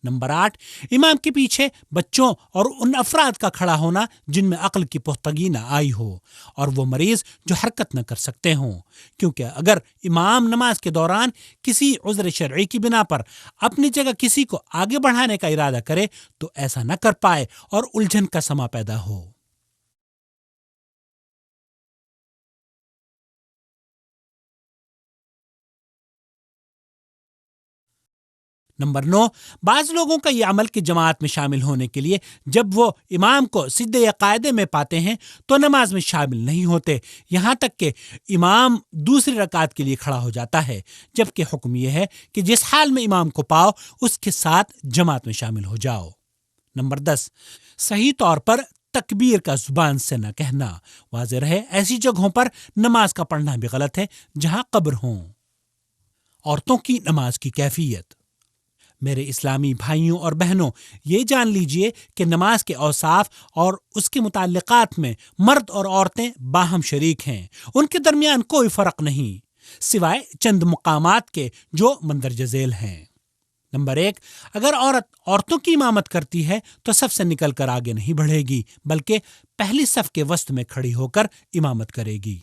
[SPEAKER 1] نمبر 8، امام کے پیچھے بچوں اور ان افراد کا کھڑا ہونا جن میں عقل کی پختگی نہ آئی ہو اور وہ مریض جو حرکت نہ کر سکتے ہوں، کیونکہ اگر امام نماز کے دوران کسی عذر شرعی کی بنا پر اپنی جگہ کسی کو آگے بڑھانے کا ارادہ کرے تو ایسا نہ کر پائے اور الجھن کا سما پیدا ہو۔ نمبر 9، بعض لوگوں کا یہ عمل کہ جماعت میں شامل ہونے کے لیے جب وہ امام کو سجدے یا قاعدے میں پاتے ہیں تو نماز میں شامل نہیں ہوتے، یہاں تک کہ امام دوسری رکعت کے لیے کھڑا ہو جاتا ہے، جبکہ حکم یہ ہے کہ جس حال میں امام کو پاؤ اس کے ساتھ جماعت میں شامل ہو جاؤ۔ نمبر 10، صحیح طور پر تکبیر کا زبان سے نہ کہنا۔ واضح رہے ایسی جگہوں پر نماز کا پڑھنا بھی غلط ہے جہاں قبر ہوں۔ عورتوں کی نماز کی کیفیت۔ میرے اسلامی بھائیوں اور بہنوں، یہ جان لیجئے کہ نماز کے اوصاف اور اس کے متعلقات میں مرد اور عورتیں باہم شریک ہیں، ان کے درمیان کوئی فرق نہیں سوائے چند مقامات کے جو مندرجہ ذیل ہیں۔ نمبر 1، اگر عورت عورتوں کی امامت کرتی ہے تو صف سے نکل کر آگے نہیں بڑھے گی بلکہ پہلی صف کے وسط میں کھڑی ہو کر امامت کرے گی۔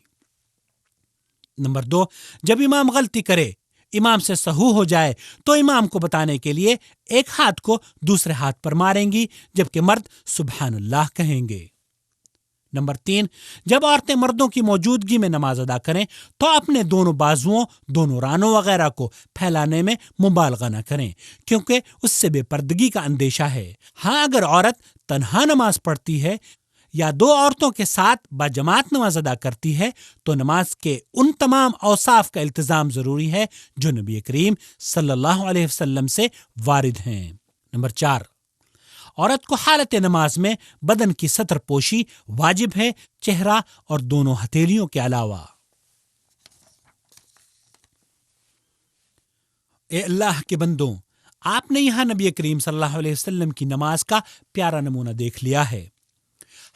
[SPEAKER 1] نمبر 2، جب امام غلطی کرے، امام سے سہو ہو جائے تو امام کو بتانے کے لیے ایک ہاتھ کو دوسرے ہاتھ پر ماریں گی جبکہ مرد سبحان اللہ کہیں گے۔ نمبر 3، جب عورتیں مردوں کی موجودگی میں نماز ادا کریں تو اپنے دونوں بازوؤں، دونوں رانوں وغیرہ کو پھیلانے میں مبالغہ نہ کریں کیونکہ اس سے بے پردگی کا اندیشہ ہے۔ ہاں، اگر عورت تنہا نماز پڑھتی ہے یا 2 عورتوں کے ساتھ باجماعت نماز ادا کرتی ہے تو نماز کے ان تمام اوصاف کا التزام ضروری ہے جو نبی کریم صلی اللہ علیہ وسلم سے وارد ہیں۔ نمبر 4، عورت کو حالت نماز میں بدن کی ستر پوشی واجب ہے، چہرہ اور دونوں ہتھیلیوں کے علاوہ۔ اے اللہ کے بندوں، آپ نے یہاں نبی کریم صلی اللہ علیہ وسلم کی نماز کا پیارا نمونہ دیکھ لیا ہے۔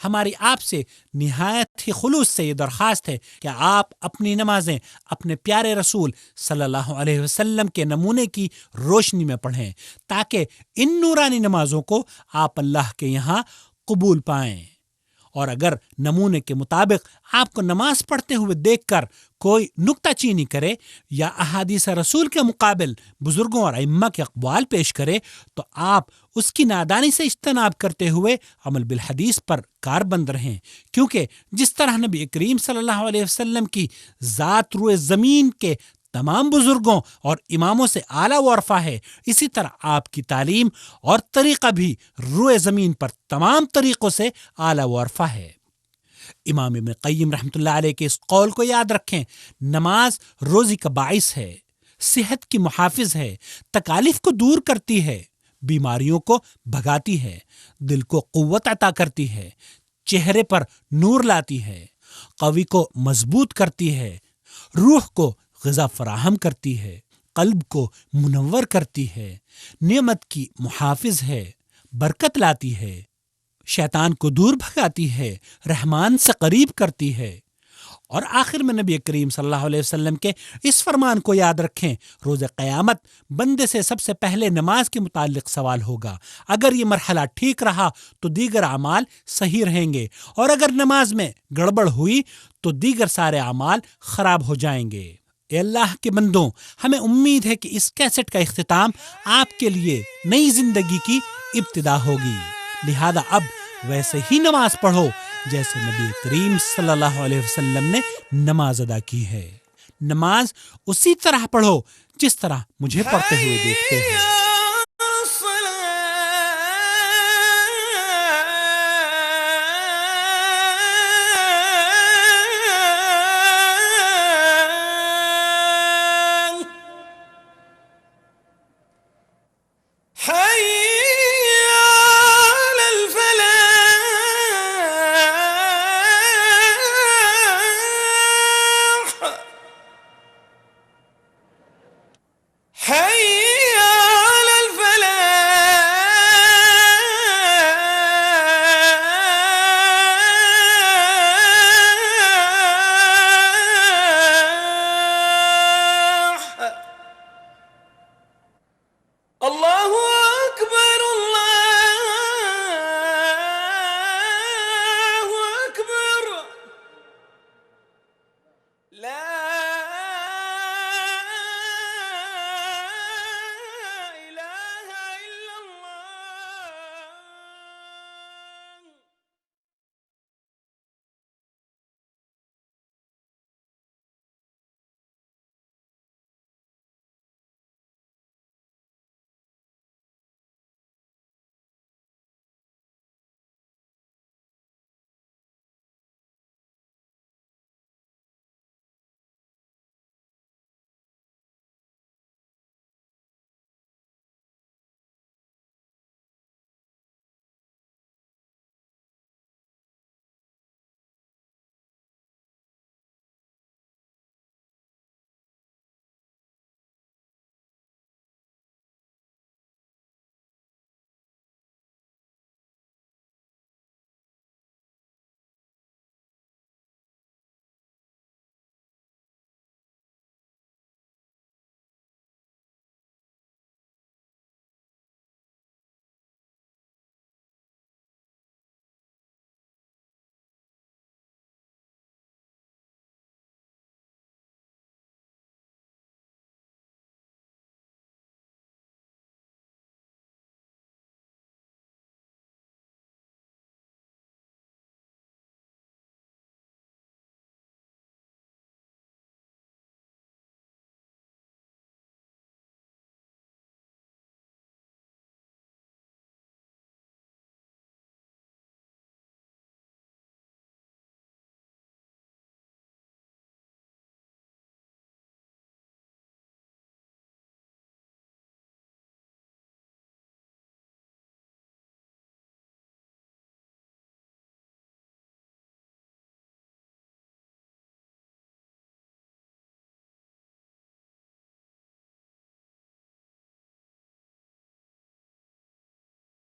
[SPEAKER 1] ہماری آپ سے نہایت ہی خلوص سے یہ درخواست ہے کہ آپ اپنی نمازیں اپنے پیارے رسول صلی اللہ علیہ وسلم کے نمونے کی روشنی میں پڑھیں، تاکہ ان نورانی نمازوں کو آپ اللہ کے یہاں قبول پائیں۔ اور اگر نمونے کے مطابق آپ کو نماز پڑھتے ہوئے دیکھ کر کوئی نکتہ چینی کرے یا احادیث رسول کے مقابل بزرگوں اور ائمہ کے اقوال پیش کرے تو آپ اس کی نادانی سے اجتناب کرتے ہوئے عمل بالحدیث پر کاربند رہیں، کیونکہ جس طرح نبی کریم صلی اللہ علیہ وسلم کی ذات روئے زمین کے تمام بزرگوں اور اماموں سے اعلیٰ و ارفع ہے، اسی طرح آپ کی تعلیم اور طریقہ بھی روئے زمین پر تمام طریقوں سے اعلیٰ و ارفع ہے۔ امام ابن قیم رحمۃ اللہ علیہ کے اس قول کو یاد رکھیں، نماز روزی کا باعث ہے، صحت کی محافظ ہے، تکالیف کو دور کرتی ہے، بیماریوں کو بھگاتی ہے، دل کو قوت عطا کرتی ہے، چہرے پر نور لاتی ہے، قوی کو مضبوط کرتی ہے، روح کو غذا فراہم کرتی ہے، قلب کو منور کرتی ہے، نعمت کی محافظ ہے، برکت لاتی ہے، شیطان کو دور بھگاتی ہے، رحمان سے قریب کرتی ہے۔ اور آخر میں نبی کریم صلی اللہ علیہ وسلم کے اس فرمان کو یاد رکھیں، روز قیامت بندے سے سب سے پہلے نماز کے متعلق سوال ہوگا۔ اگر یہ مرحلہ ٹھیک رہا تو دیگر اعمال صحیح رہیں گے، اور اگر نماز میں گڑبڑ ہوئی تو دیگر سارے اعمال خراب ہو جائیں گے۔ اے اللہ کے بندوں، ہمیں امید ہے کہ اس کیسٹ کا اختتام آپ کے لیے نئی زندگی کی ابتدا ہوگی، لہذا اب ویسے ہی نماز پڑھو جیسے نبی کریم صلی اللہ علیہ وسلم نے نماز ادا کی ہے۔ نماز اسی طرح پڑھو جس طرح مجھے پڑھتے ہوئے دیکھتے ہیں۔